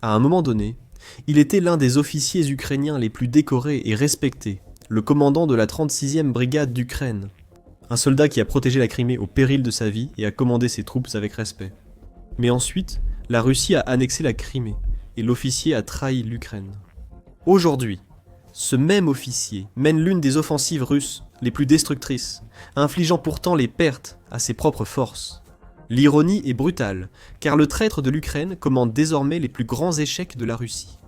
À un moment donné, il était l'un des officiers ukrainiens les plus décorés et respectés, le commandant de la 36e brigade d'Ukraine, un soldat qui a protégé la Crimée au péril de sa vie et a commandé ses troupes avec respect. Mais ensuite, la Russie a annexé la Crimée, et l'officier a trahi l'Ukraine. Aujourd'hui, ce même officier mène l'une des offensives russes les plus destructrices, infligeant pourtant les pertes à ses propres forces. L'ironie est brutale, car le traître de l'Ukraine commande désormais les plus grands échecs de la Russie.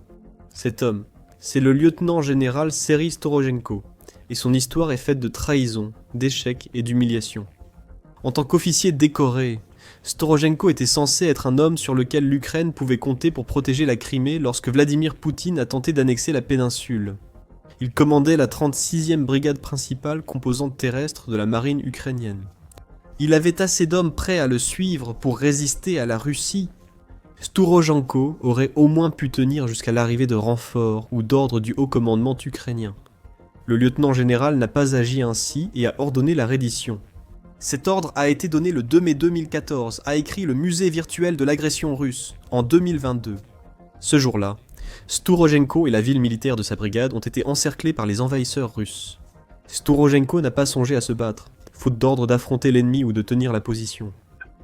Cet homme, c'est le lieutenant-général Serhiy Storojenko, et son histoire est faite de trahison, d'échecs et d'humiliation. En tant qu'officier décoré, Storojenko était censé être un homme sur lequel l'Ukraine pouvait compter pour protéger la Crimée lorsque Vladimir Poutine a tenté d'annexer la péninsule. Il commandait la 36e brigade principale composante terrestre de la marine ukrainienne. Il avait assez d'hommes prêts à le suivre pour résister à la Russie. Storojenko aurait au moins pu tenir jusqu'à l'arrivée de renforts ou d'ordres du haut commandement ukrainien. Le lieutenant-général n'a pas agi ainsi et a ordonné la reddition. Cet ordre a été donné le 2 mai 2014, a écrit le musée virtuel de l'agression russe, en 2022. Ce jour-là, Storojenko et la ville militaire de sa brigade ont été encerclés par les envahisseurs russes. Storojenko n'a pas songé à se battre, faute d'ordre d'affronter l'ennemi ou de tenir la position.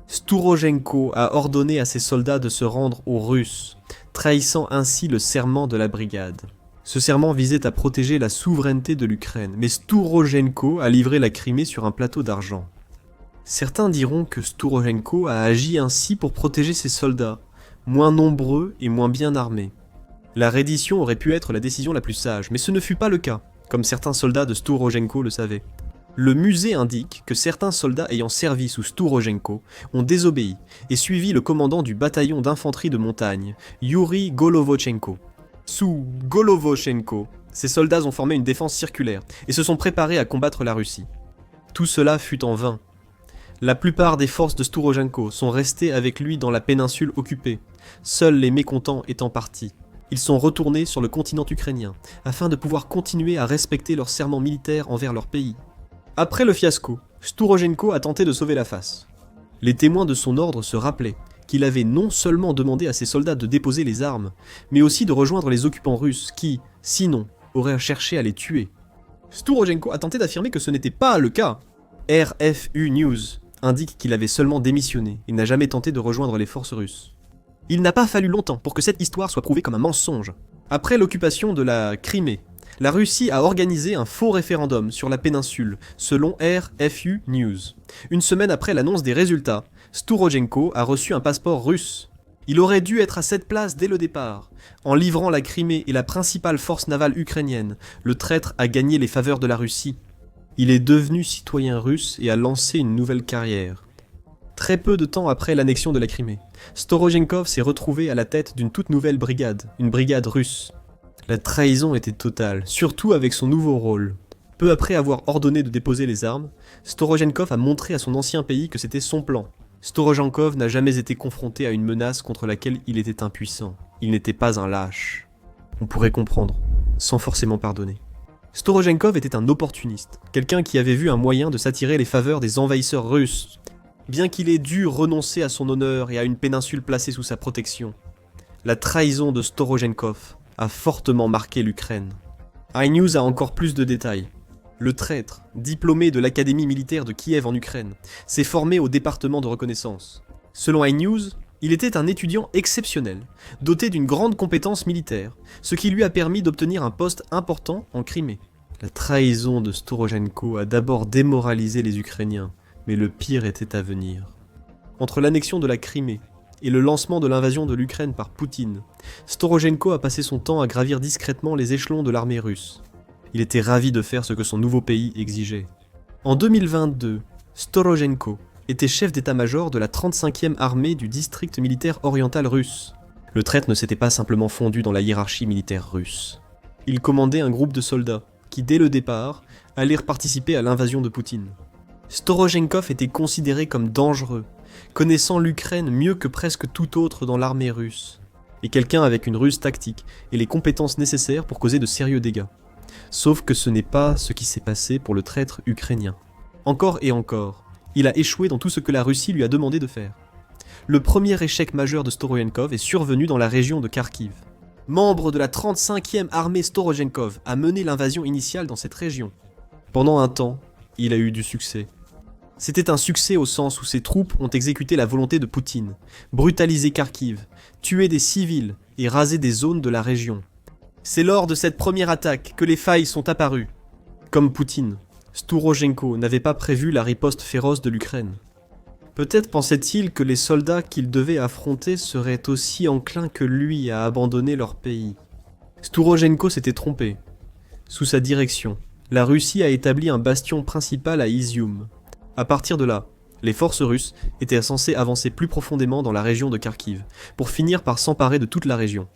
Storojenko a ordonné à ses soldats de se rendre aux Russes, trahissant ainsi le serment de la brigade. Ce serment visait à protéger la souveraineté de l'Ukraine, mais Storojenko a livré la Crimée sur un plateau d'argent. Certains diront que Storojenko a agi ainsi pour protéger ses soldats, moins nombreux et moins bien armés. La reddition aurait pu être la décision la plus sage, mais ce ne fut pas le cas, comme certains soldats de Storojenko le savaient. Le musée indique que certains soldats ayant servi sous Storojenko ont désobéi et suivi le commandant du bataillon d'infanterie de montagne, Yuri Golovochenko. Sous Golovochenko, ces soldats ont formé une défense circulaire et se sont préparés à combattre la Russie. Tout cela fut en vain. La plupart des forces de Storojenko sont restées avec lui dans la péninsule occupée, seuls les mécontents étant partis. Ils sont retournés sur le continent ukrainien, afin de pouvoir continuer à respecter leur serment militaire envers leur pays. Après le fiasco, Storojenko a tenté de sauver la face. Les témoins de son ordre se rappelaient qu'il avait non seulement demandé à ses soldats de déposer les armes, mais aussi de rejoindre les occupants russes qui, sinon, auraient cherché à les tuer. Storojenko a tenté d'affirmer que ce n'était pas le cas. RFU News indique qu'il avait seulement démissionné et n'a jamais tenté de rejoindre les forces russes. Il n'a pas fallu longtemps pour que cette histoire soit prouvée comme un mensonge. Après l'occupation de la Crimée, la Russie a organisé un faux référendum sur la péninsule, selon RFU News. Une semaine après l'annonce des résultats, Storojenko a reçu un passeport russe. Il aurait dû être à cette place dès le départ. En livrant la Crimée et la principale force navale ukrainienne, le traître a gagné les faveurs de la Russie. Il est devenu citoyen russe et a lancé une nouvelle carrière. Très peu de temps après l'annexion de la Crimée, Storojenko s'est retrouvé à la tête d'une toute nouvelle brigade, une brigade russe. La trahison était totale, surtout avec son nouveau rôle. Peu après avoir ordonné de déposer les armes, Storojenko a montré à son ancien pays que c'était son plan. Storojenko n'a jamais été confronté à une menace contre laquelle il était impuissant. Il n'était pas un lâche. On pourrait comprendre, sans forcément pardonner. Storojenko était un opportuniste, quelqu'un qui avait vu un moyen de s'attirer les faveurs des envahisseurs russes, bien qu'il ait dû renoncer à son honneur et à une péninsule placée sous sa protection. La trahison de Storojenko a fortement marqué l'Ukraine. iNews a encore plus de détails. Le traître, diplômé de l'Académie militaire de Kiev en Ukraine, s'est formé au département de reconnaissance. Selon iNews, il était un étudiant exceptionnel, doté d'une grande compétence militaire, ce qui lui a permis d'obtenir un poste important en Crimée. La trahison de Storojenko a d'abord démoralisé les Ukrainiens, mais le pire était à venir. Entre l'annexion de la Crimée et le lancement de l'invasion de l'Ukraine par Poutine, Storojenko a passé son temps à gravir discrètement les échelons de l'armée russe. Il était ravi de faire ce que son nouveau pays exigeait. En 2022, Storojenko était chef d'état-major de la 35e armée du district militaire oriental russe. Le traître ne s'était pas simplement fondu dans la hiérarchie militaire russe. Il commandait un groupe de soldats qui, dès le départ, allèrent participer à l'invasion de Poutine. Storojenko était considéré comme dangereux, connaissant l'Ukraine mieux que presque tout autre dans l'armée russe, et quelqu'un avec une ruse tactique et les compétences nécessaires pour causer de sérieux dégâts. Sauf que ce n'est pas ce qui s'est passé pour le traître ukrainien. Encore et encore, il a échoué dans tout ce que la Russie lui a demandé de faire. Le premier échec majeur de Storojenkov est survenu dans la région de Kharkiv. Membre de la 35e armée, Storojenkov a mené l'invasion initiale dans cette région. Pendant un temps, il a eu du succès. C'était un succès au sens où ses troupes ont exécuté la volonté de Poutine, brutalisé Kharkiv, tué des civils et rasé des zones de la région. C'est lors de cette première attaque que les failles sont apparues. Comme Poutine, Storojenko n'avait pas prévu la riposte féroce de l'Ukraine. Peut-être pensait-il que les soldats qu'il devait affronter seraient aussi enclins que lui à abandonner leur pays. Storojenko s'était trompé. Sous sa direction, la Russie a établi un bastion principal à Izium. À partir de là, les forces russes étaient censées avancer plus profondément dans la région de Kharkiv, pour finir par s'emparer de toute la région.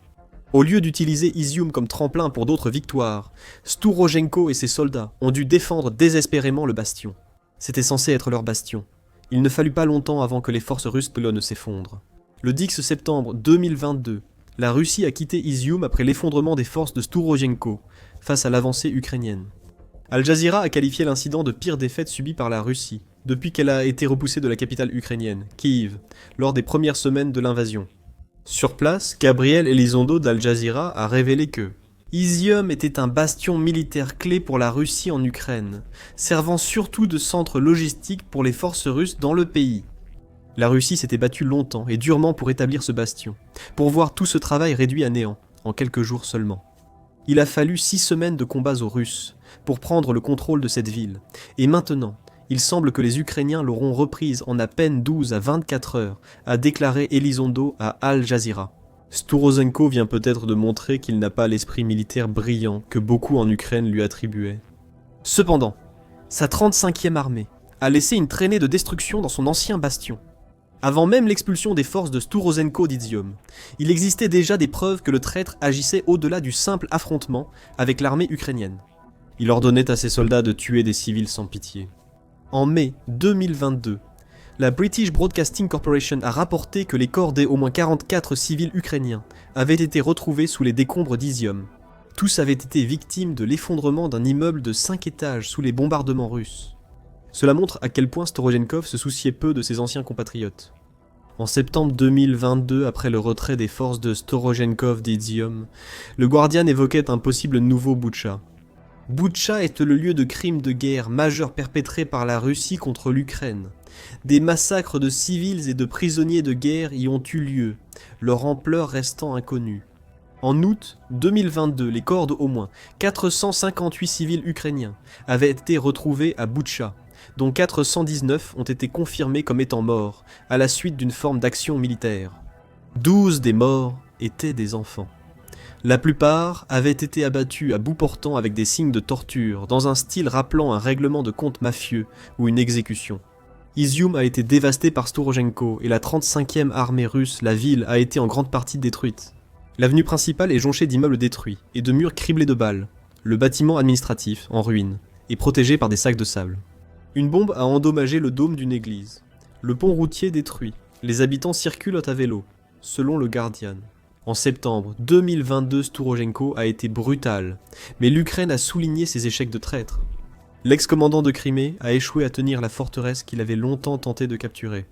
Au lieu d'utiliser Izium comme tremplin pour d'autres victoires, Storojenko et ses soldats ont dû défendre désespérément le bastion. C'était censé être leur bastion. Il ne fallut pas longtemps avant que les forces russes ne s'effondrent. Le 10 septembre 2022, la Russie a quitté Izium après l'effondrement des forces de Storojenko face à l'avancée ukrainienne. Al Jazeera a qualifié l'incident de pire défaite subie par la Russie, depuis qu'elle a été repoussée de la capitale ukrainienne, Kiev, lors des premières semaines de l'invasion. Sur place, Gabriel Elizondo d'Al Jazeera a révélé que Izium était un bastion militaire clé pour la Russie en Ukraine, servant surtout de centre logistique pour les forces russes dans le pays. La Russie s'était battue longtemps et durement pour établir ce bastion, pour voir tout ce travail réduit à néant, en quelques jours seulement. Il a fallu 6 semaines de combats aux Russes pour prendre le contrôle de cette ville, et maintenant, il semble que les Ukrainiens l'auront reprise en à peine 12 à 24 heures, a déclaré Elizondo à Al Jazeera. Storojenko vient peut-être de montrer qu'il n'a pas l'esprit militaire brillant que beaucoup en Ukraine lui attribuaient. Cependant, sa 35e armée a laissé une traînée de destruction dans son ancien bastion. Avant même l'expulsion des forces de Storojenko d'Izium, il existait déjà des preuves que le traître agissait au-delà du simple affrontement avec l'armée ukrainienne. Il ordonnait à ses soldats de tuer des civils sans pitié. En mai 2022, la British Broadcasting Corporation a rapporté que les corps des au moins 44 civils ukrainiens avaient été retrouvés sous les décombres d'Izium. Tous avaient été victimes de l'effondrement d'un immeuble de 5 étages sous les bombardements russes. Cela montre à quel point Storojenkov se souciait peu de ses anciens compatriotes. En septembre 2022, après le retrait des forces de Storojenkov d'Izium, le Guardian évoquait un possible nouveau Boutcha. Boutcha est le lieu de crimes de guerre majeurs perpétrés par la Russie contre l'Ukraine. Des massacres de civils et de prisonniers de guerre y ont eu lieu, leur ampleur restant inconnue. En août 2022, les corps d'au moins 458 civils ukrainiens avaient été retrouvés à Boutcha, dont 419 ont été confirmés comme étant morts, à la suite d'une forme d'action militaire. 12 des morts étaient des enfants. La plupart avaient été abattus à bout portant avec des signes de torture, dans un style rappelant un règlement de compte mafieux ou une exécution. Izium a été dévasté par Storojenko et la 35e armée russe, la ville, a été en grande partie détruite. L'avenue principale est jonchée d'immeubles détruits et de murs criblés de balles. Le bâtiment administratif, en ruine, est protégé par des sacs de sable. Une bombe a endommagé le dôme d'une église. Le pont routier détruit. Les habitants circulent à vélo, selon le Guardian. En septembre 2022, Storojenko a été brutal, mais l'Ukraine a souligné ses échecs de traître. L'ex-commandant de Crimée a échoué à tenir la forteresse qu'il avait longtemps tenté de capturer.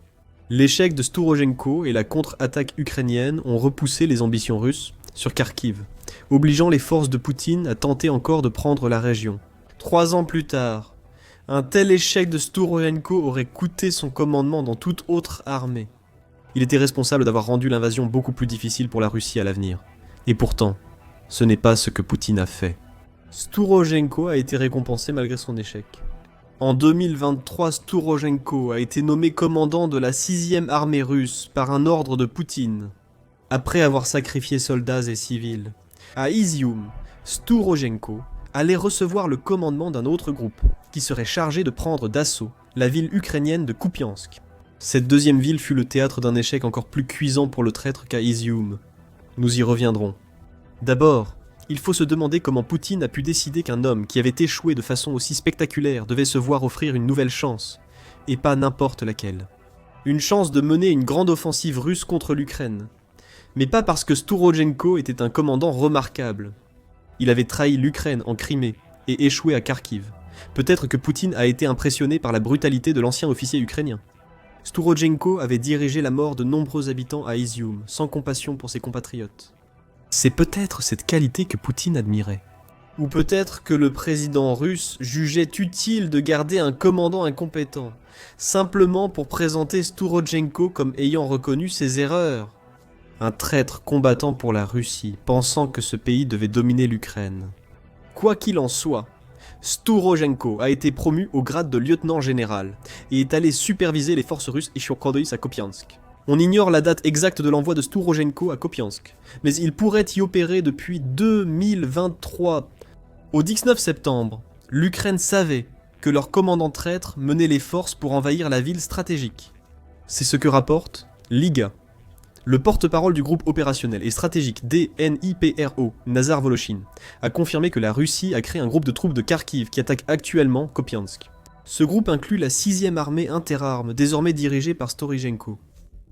L'échec de Storojenko et la contre-attaque ukrainienne ont repoussé les ambitions russes sur Kharkiv, obligeant les forces de Poutine à tenter encore de prendre la région. 3 ans plus tard, un tel échec de Storojenko aurait coûté son commandement dans toute autre armée. Il était responsable d'avoir rendu l'invasion beaucoup plus difficile pour la Russie à l'avenir. Et pourtant, ce n'est pas ce que Poutine a fait. Storojenko a été récompensé malgré son échec. En 2023, Storojenko a été nommé commandant de la 6e armée russe par un ordre de Poutine. Après avoir sacrifié soldats et civils, à Izium, Storojenko allait recevoir le commandement d'un autre groupe, qui serait chargé de prendre d'assaut la ville ukrainienne de Kupiansk. Cette deuxième ville fut le théâtre d'un échec encore plus cuisant pour le traître qu'à Izium. Nous y reviendrons. D'abord, il faut se demander comment Poutine a pu décider qu'un homme qui avait échoué de façon aussi spectaculaire devait se voir offrir une nouvelle chance, et pas n'importe laquelle. Une chance de mener une grande offensive russe contre l'Ukraine. Mais pas parce que Storojenko était un commandant remarquable. Il avait trahi l'Ukraine en Crimée et échoué à Kharkiv. Peut-être que Poutine a été impressionné par la brutalité de l'ancien officier ukrainien. Stourodjenko avait dirigé la mort de nombreux habitants à Izium, sans compassion pour ses compatriotes. C'est peut-être cette qualité que Poutine admirait. Ou peut-être que le président russe jugeait utile de garder un commandant incompétent, simplement pour présenter Stourodjenko comme ayant reconnu ses erreurs. Un traître combattant pour la Russie, pensant que ce pays devait dominer l'Ukraine. Quoi qu'il en soit, Stourodjenko a été promu au grade de lieutenant général et est allé superviser les forces russes à Kopiansk. On ignore la date exacte de l'envoi de Stourodjenko à Kopiansk, mais il pourrait y opérer depuis 2023. Au 19 septembre, l'Ukraine savait que leur commandant traître menait les forces pour envahir la ville stratégique. C'est ce que rapporte Liga. Le porte-parole du groupe opérationnel et stratégique DNIPRO, Nazar Voloshin, a confirmé que la Russie a créé un groupe de troupes de Kharkiv qui attaque actuellement Kopiansk. Ce groupe inclut la 6e armée interarmes, désormais dirigée par Stourodjenko.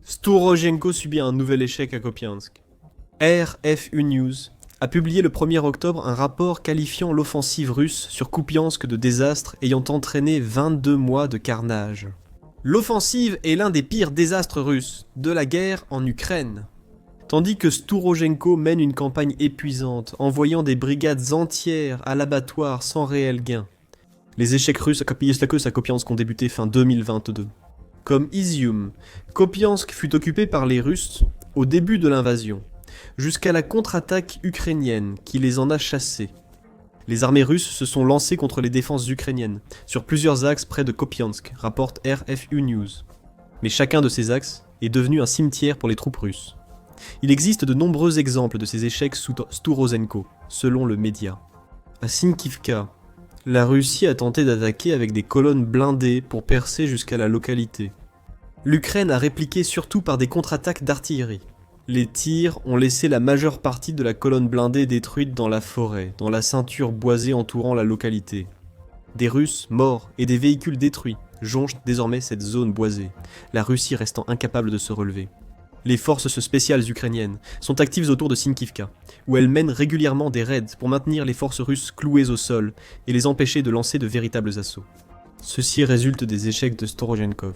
Stourodjenko subit un nouvel échec à Kopiansk. RFU News a publié le 1er octobre un rapport qualifiant l'offensive russe sur Kupiansk de désastre ayant entraîné 22 mois de carnage. L'offensive est l'un des pires désastres russes de la guerre en Ukraine. Tandis que Stourodjenko mène une campagne épuisante, envoyant des brigades entières à l'abattoir sans réel gain. Les échecs russes à Kopiansk ont débuté fin 2022. Comme Izium, Kopiansk fut occupé par les Russes au début de l'invasion, jusqu'à la contre-attaque ukrainienne qui les en a chassés. Les armées russes se sont lancées contre les défenses ukrainiennes, sur plusieurs axes près de Kopiansk, rapporte RFU News. Mais chacun de ces axes est devenu un cimetière pour les troupes russes. Il existe de nombreux exemples de ces échecs sous Stourodjenko, selon le média. À Sinkivka, la Russie a tenté d'attaquer avec des colonnes blindées pour percer jusqu'à la localité. L'Ukraine a répliqué surtout par des contre-attaques d'artillerie. Les tirs ont laissé la majeure partie de la colonne blindée détruite dans la forêt, dans la ceinture boisée entourant la localité. Des Russes morts et des véhicules détruits jonchent désormais cette zone boisée, la Russie restant incapable de se relever. Les forces spéciales ukrainiennes sont actives autour de Sinkivka, où elles mènent régulièrement des raids pour maintenir les forces russes clouées au sol et les empêcher de lancer de véritables assauts. Ceci résulte des échecs de Stourodjenko.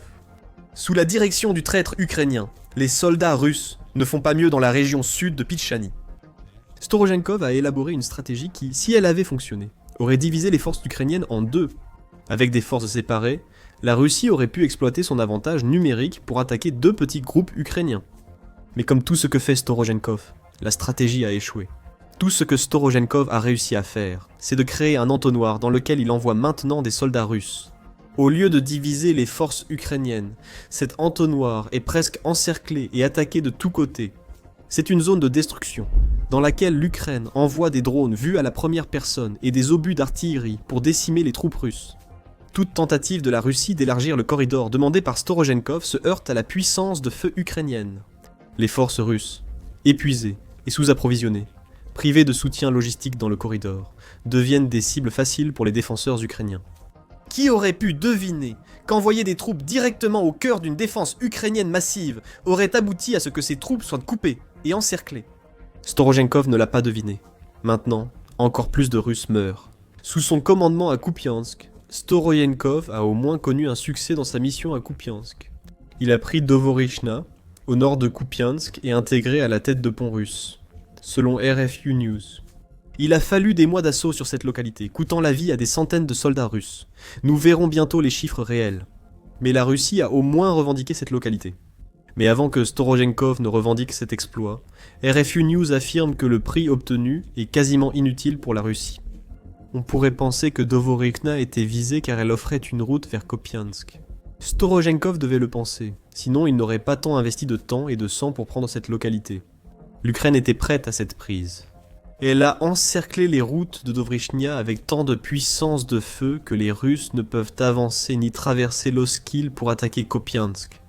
Sous la direction du traître ukrainien, les soldats russes ne font pas mieux dans la région sud de Pitchani. Stourodjenko a élaboré une stratégie qui, si elle avait fonctionné, aurait divisé les forces ukrainiennes en deux. Avec des forces séparées, la Russie aurait pu exploiter son avantage numérique pour attaquer deux petits groupes ukrainiens. Mais comme tout ce que fait Stourodjenko, la stratégie a échoué. Tout ce que Stourodjenko a réussi à faire, c'est de créer un entonnoir dans lequel il envoie maintenant des soldats russes. Au lieu de diviser les forces ukrainiennes, cet entonnoir est presque encerclé et attaqué de tous côtés. C'est une zone de destruction, dans laquelle l'Ukraine envoie des drones vus à la première personne et des obus d'artillerie pour décimer les troupes russes. Toute tentative de la Russie d'élargir le corridor demandé par Stourodjenko se heurte à la puissance de feu ukrainienne. Les forces russes, épuisées et sous-approvisionnées, privées de soutien logistique dans le corridor, deviennent des cibles faciles pour les défenseurs ukrainiens. Qui aurait pu deviner qu'envoyer des troupes directement au cœur d'une défense ukrainienne massive aurait abouti à ce que ces troupes soient coupées et encerclées? Stourodjenko ne l'a pas deviné. Maintenant, encore plus de Russes meurent. Sous son commandement à Kupiansk, Stourodjenko a au moins connu un succès dans sa mission à Kupiansk. Il a pris Dovorichna, au nord de Kupiansk, et intégré à la tête de pont russe, selon RFU News. Il a fallu des mois d'assaut sur cette localité, coûtant la vie à des centaines de soldats russes. Nous verrons bientôt les chiffres réels. Mais la Russie a au moins revendiqué cette localité. Mais avant que Stourodjenko ne revendique cet exploit, RFU News affirme que le prix obtenu est quasiment inutile pour la Russie. On pourrait penser que Dovorichna était visée car elle offrait une route vers Kopiansk. Stourodjenko devait le penser, sinon il n'aurait pas tant investi de temps et de sang pour prendre cette localité. L'Ukraine était prête à cette prise. Elle a encerclé les routes de Dovorichnia avec tant de puissance de feu que les Russes ne peuvent avancer ni traverser l'Oskil pour attaquer Kopiansk.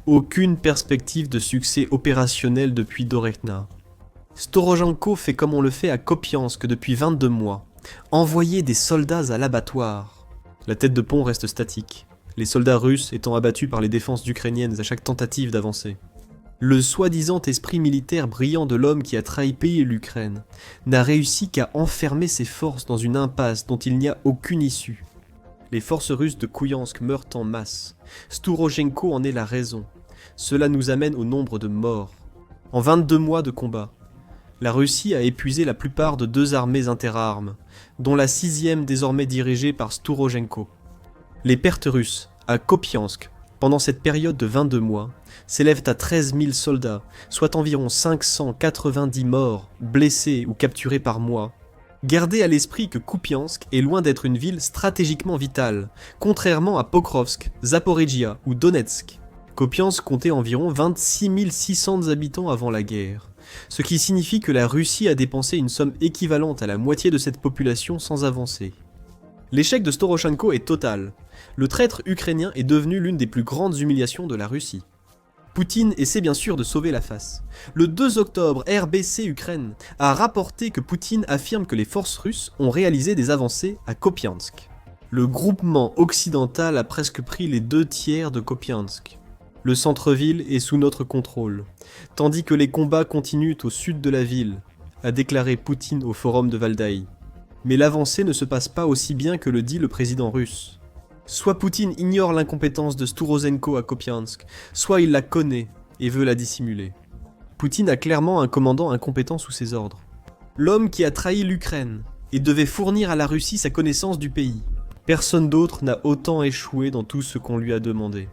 Aucune perspective de succès opérationnel depuis Dovorichna. Stourodjenko fait comme on le fait à Kopiansk depuis 22 mois. Envoyer des soldats à l'abattoir. La tête de pont reste statique, les soldats russes étant abattus par les défenses ukrainiennes à chaque tentative d'avancer. Le soi-disant esprit militaire brillant de l'homme qui a trahi pays et l'Ukraine n'a réussi qu'à enfermer ses forces dans une impasse dont il n'y a aucune issue. Les forces russes de Kupiansk meurent en masse. Stouroshenko en est la raison. Cela nous amène au nombre de morts. En 22 mois de combat, la Russie a épuisé la plupart de 2 armées interarmes, dont la 6e désormais dirigée par Stouroshenko. Les pertes russes à Kupiansk, pendant cette période de 22 mois, s'élèvent à 13 000 soldats, soit environ 590 morts, blessés ou capturés par mois. Gardez à l'esprit que Kupiansk est loin d'être une ville stratégiquement vitale, contrairement à Pokrovsk, Zaporijia ou Donetsk. Kupiansk comptait environ 26 600 habitants avant la guerre, ce qui signifie que la Russie a dépensé une somme équivalente à la moitié de cette population sans avancer. L'échec de Storoshenko est total. Le traître ukrainien est devenu l'une des plus grandes humiliations de la Russie. Poutine essaie bien sûr de sauver la face. Le 2 octobre, RBC Ukraine a rapporté que Poutine affirme que les forces russes ont réalisé des avancées à Kupiansk. Le groupement occidental a presque pris les 2/3 de Kupiansk. Le centre-ville est sous notre contrôle, tandis que les combats continuent au sud de la ville, a déclaré Poutine au forum de Valdaï. Mais l'avancée ne se passe pas aussi bien que le dit le président russe. Soit Poutine ignore l'incompétence de Stouroshenko à Kupiansk, soit il la connaît et veut la dissimuler. Poutine a clairement un commandant incompétent sous ses ordres. L'homme qui a trahi l'Ukraine et devait fournir à la Russie sa connaissance du pays. Personne d'autre n'a autant échoué dans tout ce qu'on lui a demandé.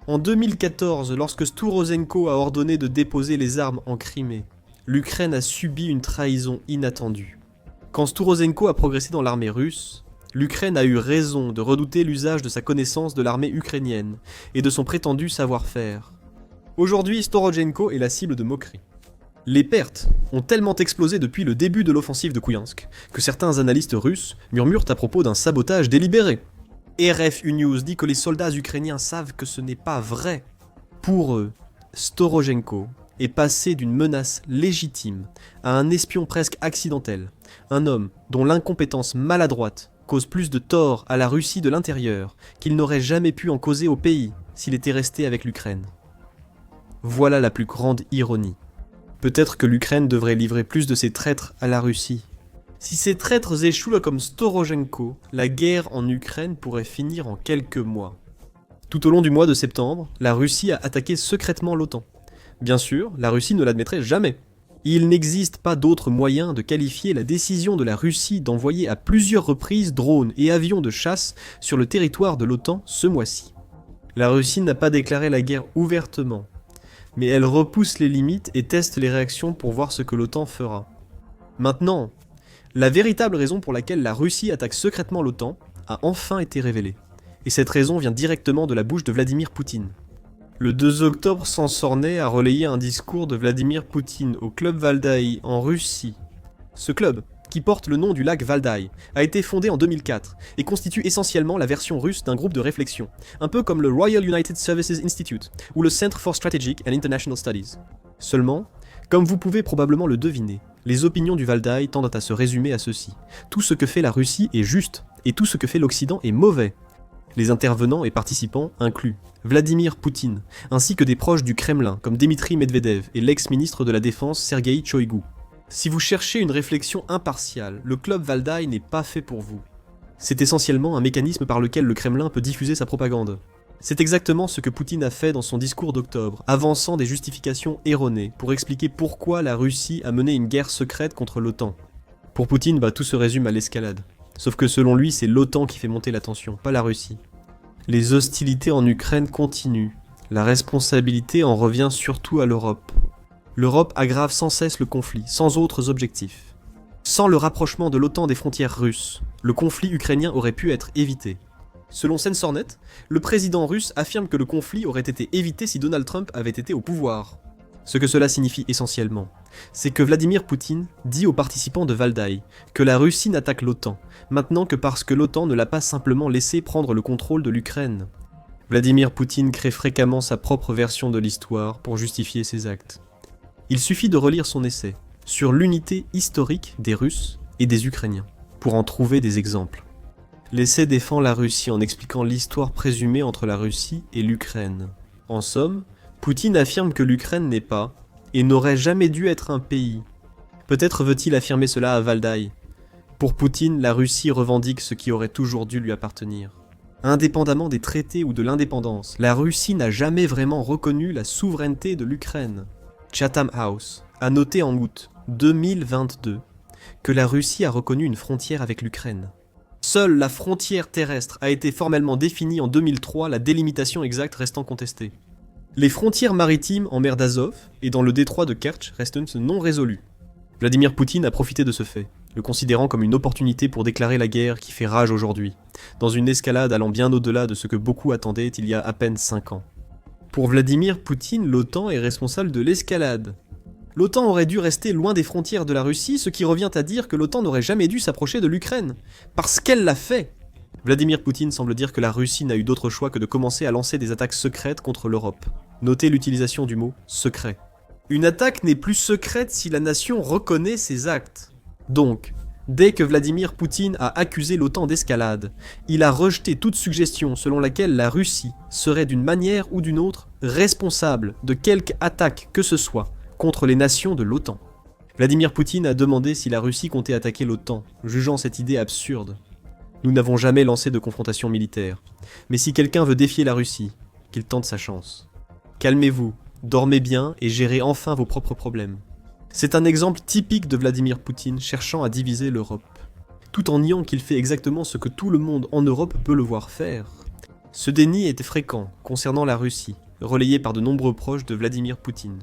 En 2014, lorsque Stouroshenko a ordonné de déposer les armes en Crimée, l'Ukraine a subi une trahison inattendue. Quand Stouroshenko a progressé dans l'armée russe, l'Ukraine a eu raison de redouter l'usage de sa connaissance de l'armée ukrainienne et de son prétendu savoir-faire. Aujourd'hui, Stouroshenko est la cible de moqueries. Les pertes ont tellement explosé depuis le début de l'offensive de Kupiansk que certains analystes russes murmurent à propos d'un sabotage délibéré. RFU News dit que les soldats ukrainiens savent que ce n'est pas vrai. Pour eux, Stouroshenko est passé d'une menace légitime à un espion presque accidentel, un homme dont l'incompétence maladroite cause plus de tort à la Russie de l'intérieur qu'il n'aurait jamais pu en causer au pays s'il était resté avec l'Ukraine. Voilà la plus grande ironie. Peut-être que l'Ukraine devrait livrer plus de ses traîtres à la Russie. Si ces traîtres échouent comme Stouroshenko, la guerre en Ukraine pourrait finir en quelques mois. Tout au long du mois de septembre, la Russie a attaqué secrètement l'OTAN. Bien sûr, la Russie ne l'admettrait jamais. Il n'existe pas d'autre moyen de qualifier la décision de la Russie d'envoyer à plusieurs reprises drones et avions de chasse sur le territoire de l'OTAN ce mois-ci. La Russie n'a pas déclaré la guerre ouvertement, mais elle repousse les limites et teste les réactions pour voir ce que l'OTAN fera. Maintenant, la véritable raison pour laquelle la Russie attaque secrètement l'OTAN a enfin été révélée. Et cette raison vient directement de la bouche de Vladimir Poutine. Le 2 octobre, Sansornet a relayé un discours de Vladimir Poutine au club Valdaï en Russie. Ce club, qui porte le nom du lac Valdaï, a été fondé en 2004 et constitue essentiellement la version russe d'un groupe de réflexion, un peu comme le Royal United Services Institute ou le Centre for Strategic and International Studies. Seulement, comme vous pouvez probablement le deviner, les opinions du Valdaï tendent à se résumer à ceci. Tout ce que fait la Russie est juste, et tout ce que fait l'Occident est mauvais. Les intervenants et participants incluent Vladimir Poutine, ainsi que des proches du Kremlin comme Dmitri Medvedev et l'ex-ministre de la Défense Sergueï Choïgou. Si vous cherchez une réflexion impartiale, le club Valdaï n'est pas fait pour vous. C'est essentiellement un mécanisme par lequel le Kremlin peut diffuser sa propagande. C'est exactement ce que Poutine a fait dans son discours d'octobre, avançant des justifications erronées pour expliquer pourquoi la Russie a mené une guerre secrète contre l'OTAN. Pour Poutine, tout se résume à l'escalade. Sauf que selon lui, c'est l'OTAN qui fait monter la tension, pas la Russie. Les hostilités en Ukraine continuent. La responsabilité en revient surtout à l'Europe. L'Europe aggrave sans cesse le conflit, sans autres objectifs. Sans le rapprochement de l'OTAN des frontières russes, le conflit ukrainien aurait pu être évité. Selon Censornet, le président russe affirme que le conflit aurait été évité si Donald Trump avait été au pouvoir. Ce que cela signifie essentiellement, c'est que Vladimir Poutine dit aux participants de Valdaï que la Russie n'attaque l'OTAN, maintenant que parce que l'OTAN ne l'a pas simplement laissé prendre le contrôle de l'Ukraine. Vladimir Poutine crée fréquemment sa propre version de l'histoire pour justifier ses actes. Il suffit de relire son essai sur l'unité historique des Russes et des Ukrainiens pour en trouver des exemples. L'essai défend la Russie en expliquant l'histoire présumée entre la Russie et l'Ukraine. En somme, Poutine affirme que l'Ukraine n'est pas, et n'aurait jamais dû être un pays. Peut-être veut-il affirmer cela à Valdaï. Pour Poutine, la Russie revendique ce qui aurait toujours dû lui appartenir. Indépendamment des traités ou de l'indépendance, la Russie n'a jamais vraiment reconnu la souveraineté de l'Ukraine. Chatham House a noté en août 2022 que la Russie a reconnu une frontière avec l'Ukraine. Seule la frontière terrestre a été formellement définie en 2003, la délimitation exacte restant contestée. Les frontières maritimes en mer d'Azov et dans le détroit de Kertch restent non résolues. Vladimir Poutine a profité de ce fait, le considérant comme une opportunité pour déclarer la guerre qui fait rage aujourd'hui, dans une escalade allant bien au-delà de ce que beaucoup attendaient il y a à peine 5 ans. Pour Vladimir Poutine, l'OTAN est responsable de l'escalade. L'OTAN aurait dû rester loin des frontières de la Russie, ce qui revient à dire que l'OTAN n'aurait jamais dû s'approcher de l'Ukraine, parce qu'elle l'a fait. Vladimir Poutine semble dire que la Russie n'a eu d'autre choix que de commencer à lancer des attaques secrètes contre l'Europe. Notez l'utilisation du mot « secret ». Une attaque n'est plus secrète si la nation reconnaît ses actes. Donc, dès que Vladimir Poutine a accusé l'OTAN d'escalade, il a rejeté toute suggestion selon laquelle la Russie serait d'une manière ou d'une autre responsable de quelque attaque que ce soit contre les nations de l'OTAN. Vladimir Poutine a demandé si la Russie comptait attaquer l'OTAN, jugeant cette idée absurde. Nous n'avons jamais lancé de confrontation militaire, mais si quelqu'un veut défier la Russie, qu'il tente sa chance. Calmez-vous, dormez bien et gérez enfin vos propres problèmes. C'est un exemple typique de Vladimir Poutine cherchant à diviser l'Europe, tout en niant qu'il fait exactement ce que tout le monde en Europe peut le voir faire. Ce déni était fréquent concernant la Russie, relayé par de nombreux proches de Vladimir Poutine.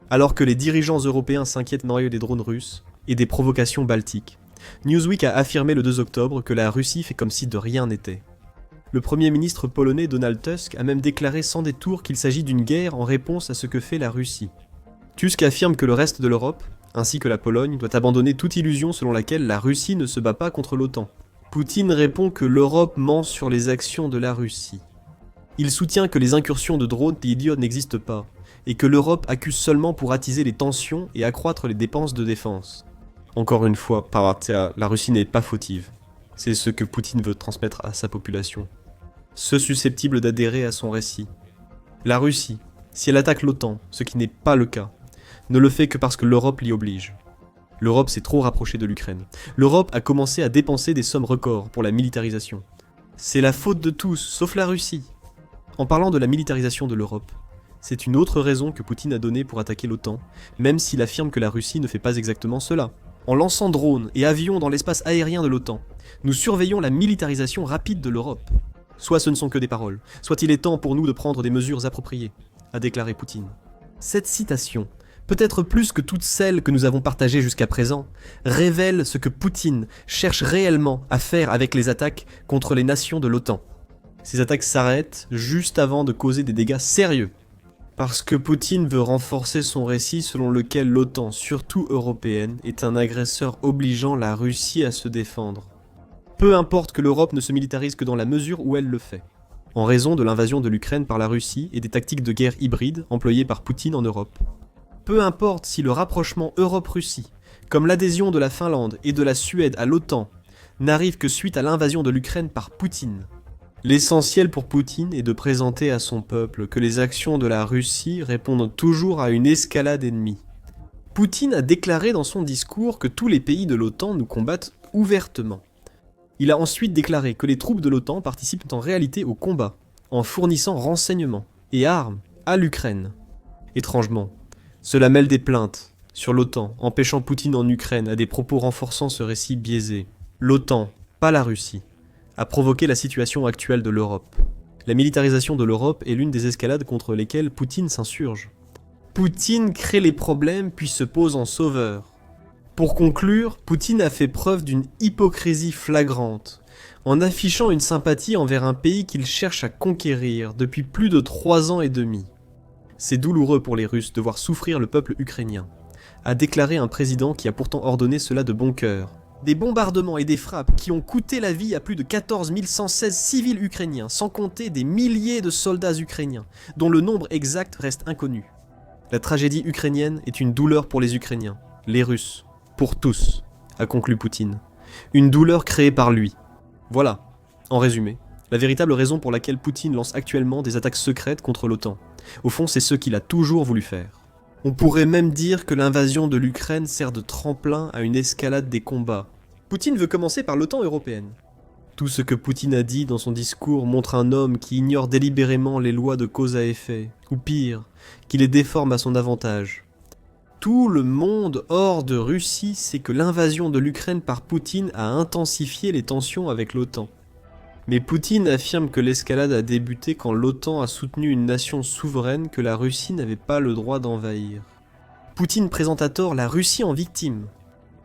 Alors que les dirigeants européens s'inquiètent des drones russes et des provocations baltiques, Newsweek a affirmé le 2 octobre que la Russie fait comme si de rien n'était. Le premier ministre polonais Donald Tusk a même déclaré sans détour qu'il s'agit d'une guerre en réponse à ce que fait la Russie. Tusk affirme que le reste de l'Europe, ainsi que la Pologne, doit abandonner toute illusion selon laquelle la Russie ne se bat pas contre l'OTAN. Poutine répond que l'Europe ment sur les actions de la Russie. Il soutient que les incursions de drones idiots n'existent pas, et que l'Europe accuse seulement pour attiser les tensions et accroître les dépenses de défense. Encore une fois, la Russie n'est pas fautive. C'est ce que Poutine veut transmettre à sa population. Ceux susceptibles d'adhérer à son récit. La Russie, si elle attaque l'OTAN, ce qui n'est pas le cas, ne le fait que parce que l'Europe l'y oblige. L'Europe s'est trop rapprochée de l'Ukraine. L'Europe a commencé à dépenser des sommes records pour la militarisation. C'est la faute de tous, sauf la Russie. En parlant de la militarisation de l'Europe, c'est une autre raison que Poutine a donnée pour attaquer l'OTAN, même s'il affirme que la Russie ne fait pas exactement cela. En lançant drones et avions dans l'espace aérien de l'OTAN, nous surveillons la militarisation rapide de l'Europe. Soit ce ne sont que des paroles, soit il est temps pour nous de prendre des mesures appropriées, a déclaré Poutine. Cette citation, peut-être plus que toutes celles que nous avons partagées jusqu'à présent, révèle ce que Poutine cherche réellement à faire avec les attaques contre les nations de l'OTAN. Ces attaques s'arrêtent juste avant de causer des dégâts sérieux. Parce que Poutine veut renforcer son récit selon lequel l'OTAN, surtout européenne, est un agresseur obligeant la Russie à se défendre. Peu importe que l'Europe ne se militarise que dans la mesure où elle le fait, en raison de l'invasion de l'Ukraine par la Russie et des tactiques de guerre hybrides employées par Poutine en Europe. Peu importe si le rapprochement Europe-Russie, comme l'adhésion de la Finlande et de la Suède à l'OTAN, n'arrive que suite à l'invasion de l'Ukraine par Poutine. L'essentiel pour Poutine est de présenter à son peuple que les actions de la Russie répondent toujours à une escalade ennemie. Poutine a déclaré dans son discours que tous les pays de l'OTAN nous combattent ouvertement. Il a ensuite déclaré que les troupes de l'OTAN participent en réalité au combat, en fournissant renseignements et armes à l'Ukraine. Étrangement, cela mêle des plaintes sur l'OTAN, empêchant Poutine en Ukraine à des propos renforçant ce récit biaisé. L'OTAN, pas la Russie, a provoqué la situation actuelle de l'Europe. La militarisation de l'Europe est l'une des escalades contre lesquelles Poutine s'insurge. Poutine crée les problèmes puis se pose en sauveur. Pour conclure, Poutine a fait preuve d'une hypocrisie flagrante, en affichant une sympathie envers un pays qu'il cherche à conquérir depuis plus de 3 ans et demi. C'est douloureux pour les Russes de voir souffrir le peuple ukrainien, a déclaré un président qui a pourtant ordonné cela de bon cœur. Des bombardements et des frappes qui ont coûté la vie à plus de 14 116 civils ukrainiens, sans compter des milliers de soldats ukrainiens, dont le nombre exact reste inconnu. La tragédie ukrainienne est une douleur pour les Ukrainiens, les Russes, pour tous, a conclu Poutine. Une douleur créée par lui. Voilà, en résumé, la véritable raison pour laquelle Poutine lance actuellement des attaques secrètes contre l'OTAN. Au fond, c'est ce qu'il a toujours voulu faire. On pourrait même dire que l'invasion de l'Ukraine sert de tremplin à une escalade des combats. Poutine veut commencer par l'OTAN européenne. Tout ce que Poutine a dit dans son discours montre un homme qui ignore délibérément les lois de cause à effet, ou pire, qui les déforme à son avantage. Tout le monde hors de Russie sait que l'invasion de l'Ukraine par Poutine a intensifié les tensions avec l'OTAN. Mais Poutine affirme que l'escalade a débuté quand l'OTAN a soutenu une nation souveraine que la Russie n'avait pas le droit d'envahir. Poutine présente à tort la Russie en victime.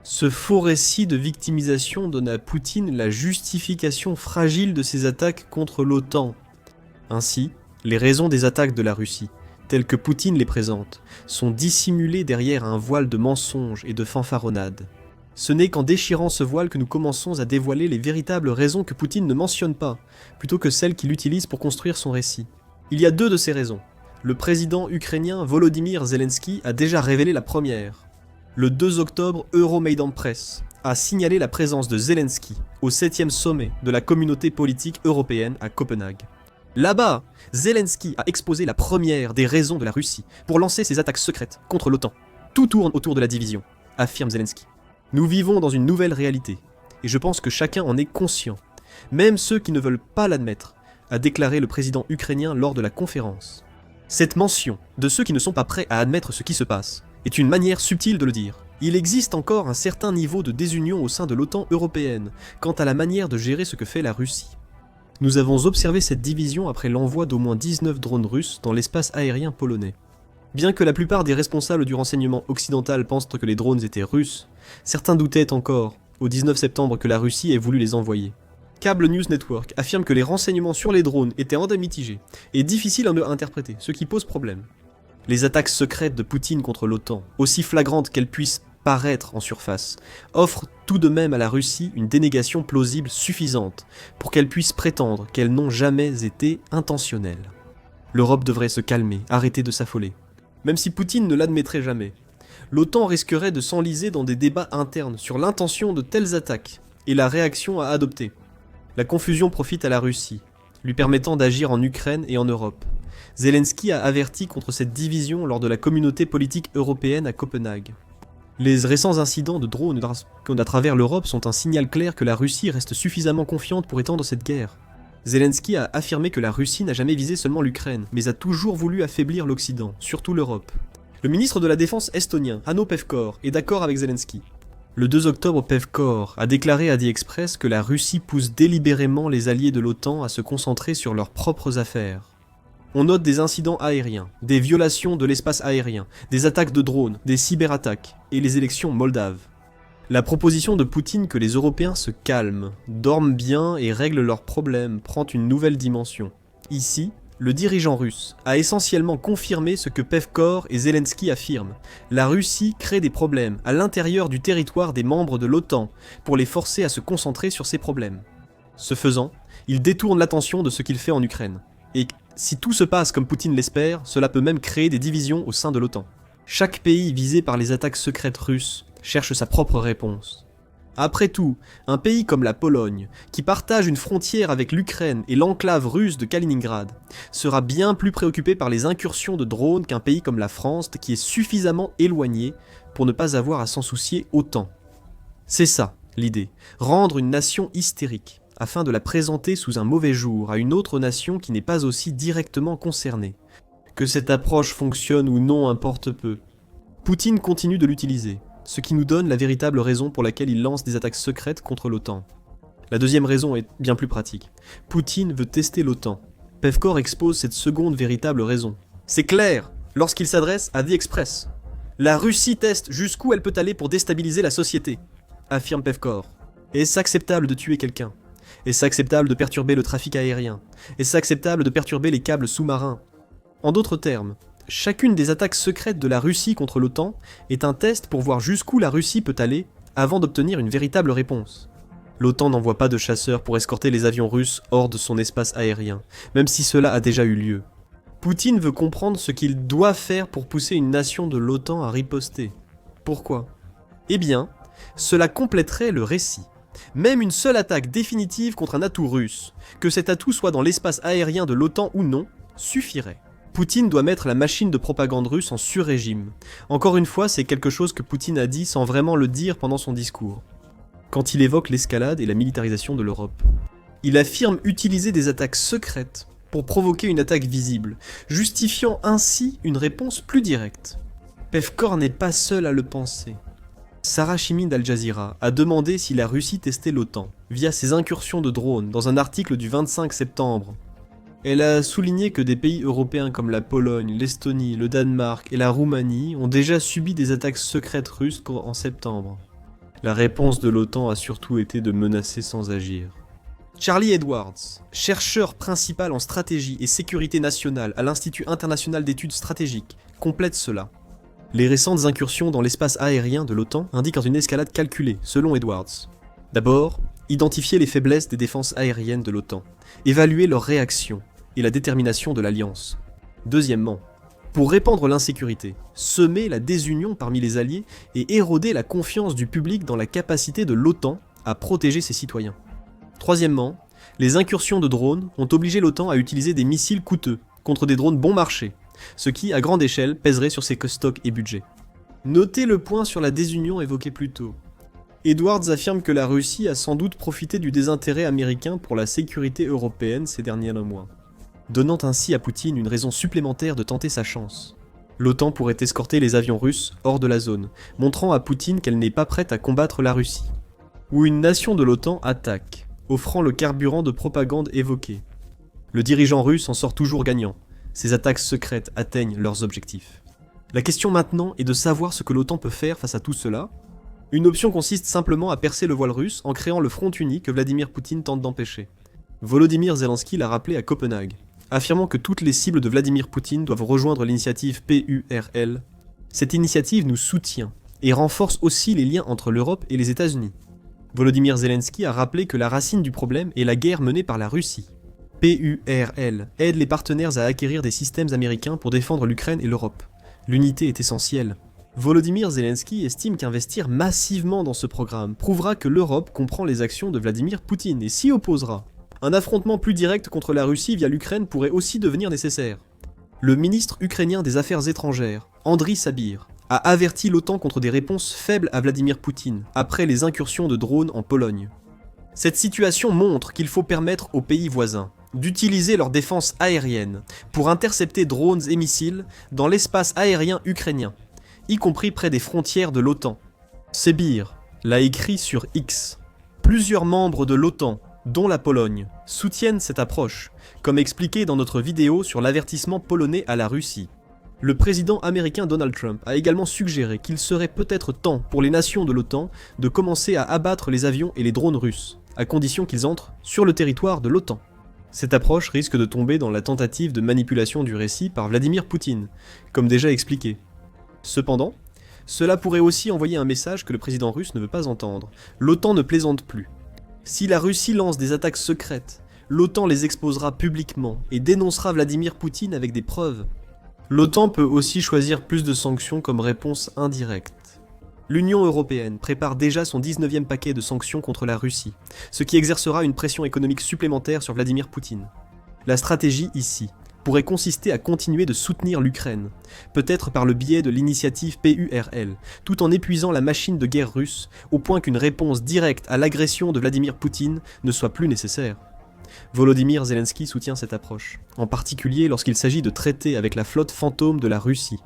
Ce faux récit de victimisation donne à Poutine la justification fragile de ses attaques contre l'OTAN. Ainsi, les raisons des attaques de la Russie, telles que Poutine les présente, sont dissimulées derrière un voile de mensonges et de fanfaronnades. Ce n'est qu'en déchirant ce voile que nous commençons à dévoiler les véritables raisons que Poutine ne mentionne pas, plutôt que celles qu'il utilise pour construire son récit. Il y a deux de ces raisons. Le président ukrainien Volodymyr Zelensky a déjà révélé la première. Le 2 octobre, Euromaidan Press a signalé la présence de Zelensky au 7e sommet de la communauté politique européenne à Copenhague. Là-bas, Zelensky a exposé la première des raisons de la Russie pour lancer ses attaques secrètes contre l'OTAN. Tout tourne autour de la division, affirme Zelensky. Nous vivons dans une nouvelle réalité, et je pense que chacun en est conscient, même ceux qui ne veulent pas l'admettre, a déclaré le président ukrainien lors de la conférence. Cette mention de ceux qui ne sont pas prêts à admettre ce qui se passe est une manière subtile de le dire. Il existe encore un certain niveau de désunion au sein de l'OTAN européenne quant à la manière de gérer ce que fait la Russie. Nous avons observé cette division après l'envoi d'au moins 19 drones russes dans l'espace aérien polonais. Bien que la plupart des responsables du renseignement occidental pensent que les drones étaient russes, certains doutaient encore, au 19 septembre, que la Russie ait voulu les envoyer. Cable News Network affirme que les renseignements sur les drones étaient en mitigés et difficiles à interpréter, ce qui pose problème. Les attaques secrètes de Poutine contre l'OTAN, aussi flagrantes qu'elles puissent paraître en surface, offrent tout de même à la Russie une dénégation plausible suffisante pour qu'elle puisse prétendre qu'elles n'ont jamais été intentionnelles. L'Europe devrait se calmer, arrêter de s'affoler. Même si Poutine ne l'admettrait jamais, l'OTAN risquerait de s'enliser dans des débats internes sur l'intention de telles attaques et la réaction à adopter. La confusion profite à la Russie, lui permettant d'agir en Ukraine et en Europe. Zelensky a averti contre cette division lors de la communauté politique européenne à Copenhague. Les récents incidents de drones à travers l'Europe sont un signal clair que la Russie reste suffisamment confiante pour étendre cette guerre. Zelensky a affirmé que la Russie n'a jamais visé seulement l'Ukraine, mais a toujours voulu affaiblir l'Occident, surtout l'Europe. Le ministre de la Défense estonien, Hanno Pevkur, est d'accord avec Zelensky. Le 2 octobre, Pevkur a déclaré à The Express que la Russie pousse délibérément les alliés de l'OTAN à se concentrer sur leurs propres affaires. On note des incidents aériens, des violations de l'espace aérien, des attaques de drones, des cyberattaques et les élections moldaves. La proposition de Poutine que les Européens se calment, dorment bien et règlent leurs problèmes prend une nouvelle dimension. Ici, le dirigeant russe a essentiellement confirmé ce que Pevkur et Zelensky affirment. La Russie crée des problèmes à l'intérieur du territoire des membres de l'OTAN pour les forcer à se concentrer sur ces problèmes. Ce faisant, il détourne l'attention de ce qu'il fait en Ukraine. Et si tout se passe comme Poutine l'espère, cela peut même créer des divisions au sein de l'OTAN. Chaque pays visé par les attaques secrètes russes cherche sa propre réponse. Après tout, un pays comme la Pologne, qui partage une frontière avec l'Ukraine et l'enclave russe de Kaliningrad, sera bien plus préoccupé par les incursions de drones qu'un pays comme la France qui est suffisamment éloigné pour ne pas avoir à s'en soucier autant. C'est ça, l'idée, rendre une nation hystérique, afin de la présenter sous un mauvais jour à une autre nation qui n'est pas aussi directement concernée. Que cette approche fonctionne ou non importe peu. Poutine continue de l'utiliser, ce qui nous donne la véritable raison pour laquelle il lance des attaques secrètes contre l'OTAN. La deuxième raison est bien plus pratique. Poutine veut tester l'OTAN. Pevkur expose cette seconde véritable raison. C'est clair, lorsqu'il s'adresse à The Express. La Russie teste jusqu'où elle peut aller pour déstabiliser la société, affirme Pevkur. Est-ce acceptable de tuer quelqu'un ? Est-ce acceptable de perturber le trafic aérien ? Est-ce acceptable de perturber les câbles sous-marins ? En d'autres termes, chacune des attaques secrètes de la Russie contre l'OTAN est un test pour voir jusqu'où la Russie peut aller avant d'obtenir une véritable réponse. L'OTAN n'envoie pas de chasseurs pour escorter les avions russes hors de son espace aérien, même si cela a déjà eu lieu. Poutine veut comprendre ce qu'il doit faire pour pousser une nation de l'OTAN à riposter. Pourquoi ? Eh bien, cela compléterait le récit. Même une seule attaque définitive contre un atout russe, que cet atout soit dans l'espace aérien de l'OTAN ou non, suffirait. Poutine doit mettre la machine de propagande russe en sur-régime. Encore une fois, c'est quelque chose que Poutine a dit sans vraiment le dire pendant son discours, quand il évoque l'escalade et la militarisation de l'Europe. Il affirme utiliser des attaques secrètes pour provoquer une attaque visible, justifiant ainsi une réponse plus directe. Pevkor n'est pas seul à le penser. Sarah Chimine d'Al Jazeera a demandé si la Russie testait l'OTAN via ses incursions de drones dans un article du 25 septembre. Elle a souligné que des pays européens comme la Pologne, l'Estonie, le Danemark et la Roumanie ont déjà subi des attaques secrètes russes en septembre. La réponse de l'OTAN a surtout été de menacer sans agir. Charlie Edwards, chercheur principal en stratégie et sécurité nationale à l'Institut international d'études stratégiques, complète cela. Les récentes incursions dans l'espace aérien de l'OTAN indiquent une escalade calculée, selon Edwards. D'abord, identifier les faiblesses des défenses aériennes de l'OTAN, évaluer leur réaction et la détermination de l'Alliance. Deuxièmement, pour répandre l'insécurité, semer la désunion parmi les alliés et éroder la confiance du public dans la capacité de l'OTAN à protéger ses citoyens. Troisièmement, les incursions de drones ont obligé l'OTAN à utiliser des missiles coûteux contre des drones bon marché, ce qui, à grande échelle, pèserait sur ses stocks et budgets. Notez le point sur la désunion évoqué plus tôt. Edwards affirme que la Russie a sans doute profité du désintérêt américain pour la sécurité européenne ces derniers mois, donnant ainsi à Poutine une raison supplémentaire de tenter sa chance. L'OTAN pourrait escorter les avions russes hors de la zone, montrant à Poutine qu'elle n'est pas prête à combattre la Russie. Ou une nation de l'OTAN attaque, offrant le carburant de propagande évoqué. Le dirigeant russe en sort toujours gagnant. Ces attaques secrètes atteignent leurs objectifs. La question maintenant est de savoir ce que l'OTAN peut faire face à tout cela. Une option consiste simplement à percer le voile russe en créant le front uni que Vladimir Poutine tente d'empêcher. Volodymyr Zelensky l'a rappelé à Copenhague, affirmant que toutes les cibles de Vladimir Poutine doivent rejoindre l'initiative PURL. Cette initiative nous soutient et renforce aussi les liens entre l'Europe et les États-Unis. Volodymyr Zelensky a rappelé que la racine du problème est la guerre menée par la Russie. PURL aide les partenaires à acquérir des systèmes américains pour défendre l'Ukraine et l'Europe. L'unité est essentielle. Volodymyr Zelensky estime qu'investir massivement dans ce programme prouvera que l'Europe comprend les actions de Vladimir Poutine et s'y opposera. Un affrontement plus direct contre la Russie via l'Ukraine pourrait aussi devenir nécessaire. Le ministre ukrainien des Affaires étrangères, Andriy Sabir, a averti l'OTAN contre des réponses faibles à Vladimir Poutine après les incursions de drones en Pologne. Cette situation montre qu'il faut permettre aux pays voisins d'utiliser leur défense aérienne pour intercepter drones et missiles dans l'espace aérien ukrainien, y compris près des frontières de l'OTAN. Sabir l'a écrit sur X. Plusieurs membres de l'OTAN, dont la Pologne, soutiennent cette approche, comme expliqué dans notre vidéo sur l'avertissement polonais à la Russie. Le président américain Donald Trump a également suggéré qu'il serait peut-être temps pour les nations de l'OTAN de commencer à abattre les avions et les drones russes, à condition qu'ils entrent sur le territoire de l'OTAN. Cette approche risque de tomber dans la tentative de manipulation du récit par Vladimir Poutine, comme déjà expliqué. Cependant, cela pourrait aussi envoyer un message que le président russe ne veut pas entendre. L'OTAN ne plaisante plus. Si la Russie lance des attaques secrètes, l'OTAN les exposera publiquement et dénoncera Vladimir Poutine avec des preuves. L'OTAN peut aussi choisir plus de sanctions comme réponse indirecte. L'Union européenne prépare déjà son 19e paquet de sanctions contre la Russie, ce qui exercera une pression économique supplémentaire sur Vladimir Poutine. La stratégie ici pourrait consister à continuer de soutenir l'Ukraine, peut-être par le biais de l'initiative PURL, tout en épuisant la machine de guerre russe au point qu'une réponse directe à l'agression de Vladimir Poutine ne soit plus nécessaire. Volodymyr Zelensky soutient cette approche, en particulier lorsqu'il s'agit de traiter avec la flotte fantôme de la Russie.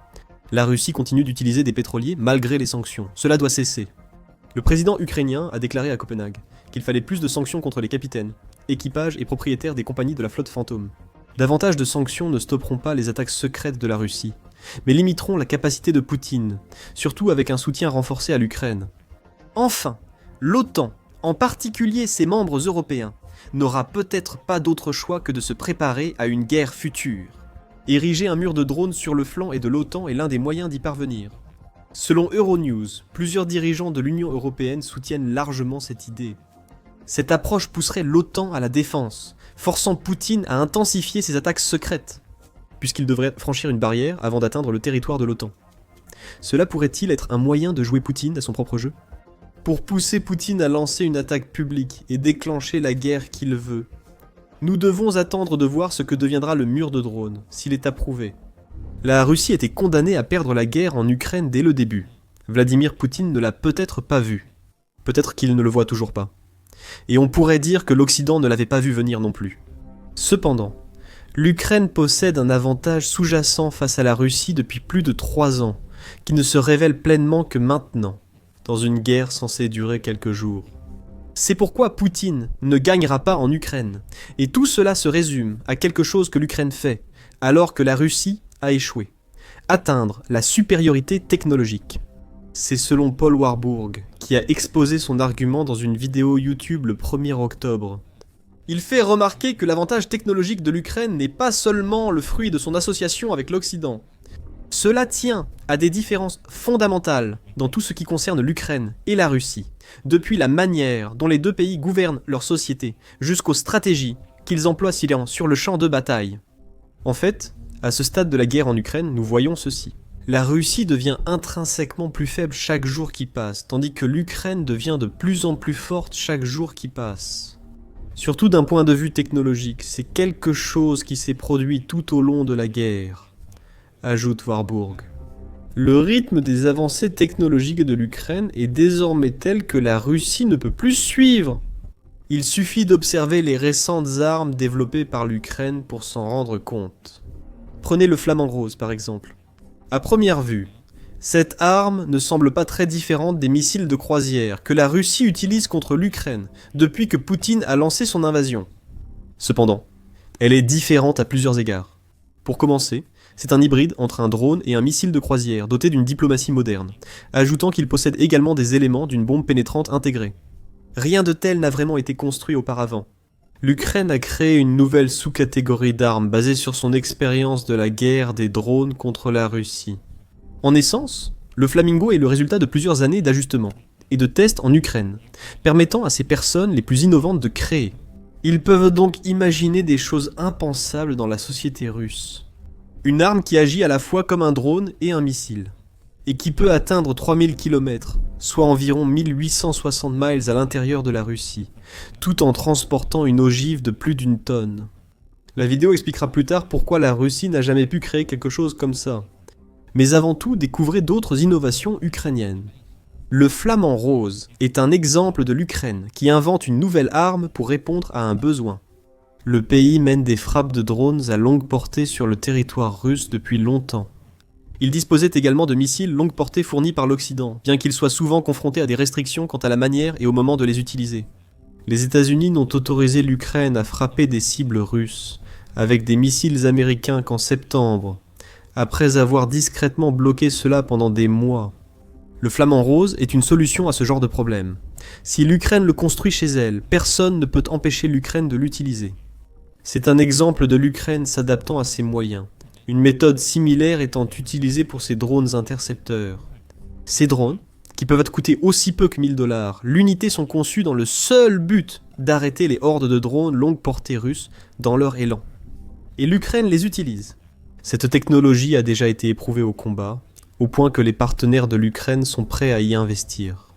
La Russie continue d'utiliser des pétroliers malgré les sanctions. Cela doit cesser. Le président ukrainien a déclaré à Copenhague qu'il fallait plus de sanctions contre les capitaines, équipages et propriétaires des compagnies de la flotte fantôme. Davantage de sanctions ne stopperont pas les attaques secrètes de la Russie, mais limiteront la capacité de Poutine, surtout avec un soutien renforcé à l'Ukraine. Enfin, l'OTAN, en particulier ses membres européens, n'aura peut-être pas d'autre choix que de se préparer à une guerre future. Ériger un mur de drones sur le flanc et de l'OTAN est l'un des moyens d'y parvenir. Selon Euronews, plusieurs dirigeants de l'Union européenne soutiennent largement cette idée. Cette approche pousserait l'OTAN à la défense, forçant Poutine à intensifier ses attaques secrètes, puisqu'il devrait franchir une barrière avant d'atteindre le territoire de l'OTAN. Cela pourrait-il être un moyen de jouer Poutine à son propre jeu ? Pour pousser Poutine à lancer une attaque publique et déclencher la guerre qu'il veut, nous devons attendre de voir ce que deviendra le mur de drones, s'il est approuvé. La Russie était condamnée à perdre la guerre en Ukraine dès le début. Vladimir Poutine ne l'a peut-être pas vu. Peut-être qu'il ne le voit toujours pas. et on pourrait dire que l'Occident ne l'avait pas vu venir non plus. Cependant, l'Ukraine possède un avantage sous-jacent face à la Russie depuis plus de 3 ans, qui ne se révèle pleinement que maintenant, dans une guerre censée durer quelques jours. C'est pourquoi Poutine ne gagnera pas en Ukraine, et tout cela se résume à quelque chose que l'Ukraine fait, alors que la Russie a échoué. Atteindre la supériorité technologique. C'est selon Paul Warburg, qui a exposé son argument dans une vidéo YouTube le 1er octobre. Il fait remarquer que l'avantage technologique de l'Ukraine n'est pas seulement le fruit de son association avec l'Occident. Cela tient à des différences fondamentales dans tout ce qui concerne l'Ukraine et la Russie, depuis la manière dont les deux pays gouvernent leur société, jusqu'aux stratégies qu'ils emploient sur le champ de bataille. En fait, à ce stade de la guerre en Ukraine, nous voyons ceci. La Russie devient intrinsèquement plus faible chaque jour qui passe, tandis que l'Ukraine devient de plus en plus forte chaque jour qui passe. Surtout d'un point de vue technologique, c'est quelque chose qui s'est produit tout au long de la guerre, ajoute Warburg. Le rythme des avancées technologiques de l'Ukraine est désormais tel que la Russie ne peut plus suivre. Il suffit d'observer les récentes armes développées par l'Ukraine pour s'en rendre compte. Prenez le flamant rose par exemple. À première vue, cette arme ne semble pas très différente des missiles de croisière que la Russie utilise contre l'Ukraine depuis que Poutine a lancé son invasion. Cependant, elle est différente à plusieurs égards. Pour commencer, c'est un hybride entre un drone et un missile de croisière doté d'une diplomatie moderne, ajoutant qu'il possède également des éléments d'une bombe pénétrante intégrée. Rien de tel n'a vraiment été construit auparavant. L'Ukraine a créé une nouvelle sous-catégorie d'armes basée sur son expérience de la guerre des drones contre la Russie. En essence, le Flamingo est le résultat de plusieurs années d'ajustements et de tests en Ukraine, permettant à ces personnes les plus innovantes de créer. Ils peuvent donc imaginer des choses impensables dans la société russe. Une arme qui agit à la fois comme un drone et un missile, et qui peut atteindre 3000 km, soit environ 1860 miles à l'intérieur de la Russie, tout en transportant une ogive de plus d'1 tonne. La vidéo expliquera plus tard pourquoi la Russie n'a jamais pu créer quelque chose comme ça. Mais avant tout, découvrez d'autres innovations ukrainiennes. Le flamant rose est un exemple de l'Ukraine qui invente une nouvelle arme pour répondre à un besoin. Le pays mène des frappes de drones à longue portée sur le territoire russe depuis longtemps. Il disposait également de missiles longue portée fournis par l'Occident, bien qu'il soit souvent confronté à des restrictions quant à la manière et au moment de les utiliser. Les États-Unis n'ont autorisé l'Ukraine à frapper des cibles russes avec des missiles américains qu'en septembre, après avoir discrètement bloqué cela pendant des mois. Le flamant rose est une solution à ce genre de problème. Si l'Ukraine le construit chez elle, personne ne peut empêcher l'Ukraine de l'utiliser. C'est un exemple de l'Ukraine s'adaptant à ses moyens, une méthode similaire étant utilisée pour ses drones intercepteurs. Ces drones, qui peuvent coûter aussi peu que 1000 $, l'unité sont conçus dans le seul but d'arrêter les hordes de drones longue portée russes dans leur élan. Et l'Ukraine les utilise. Cette technologie a déjà été éprouvée au combat, au point que les partenaires de l'Ukraine sont prêts à y investir.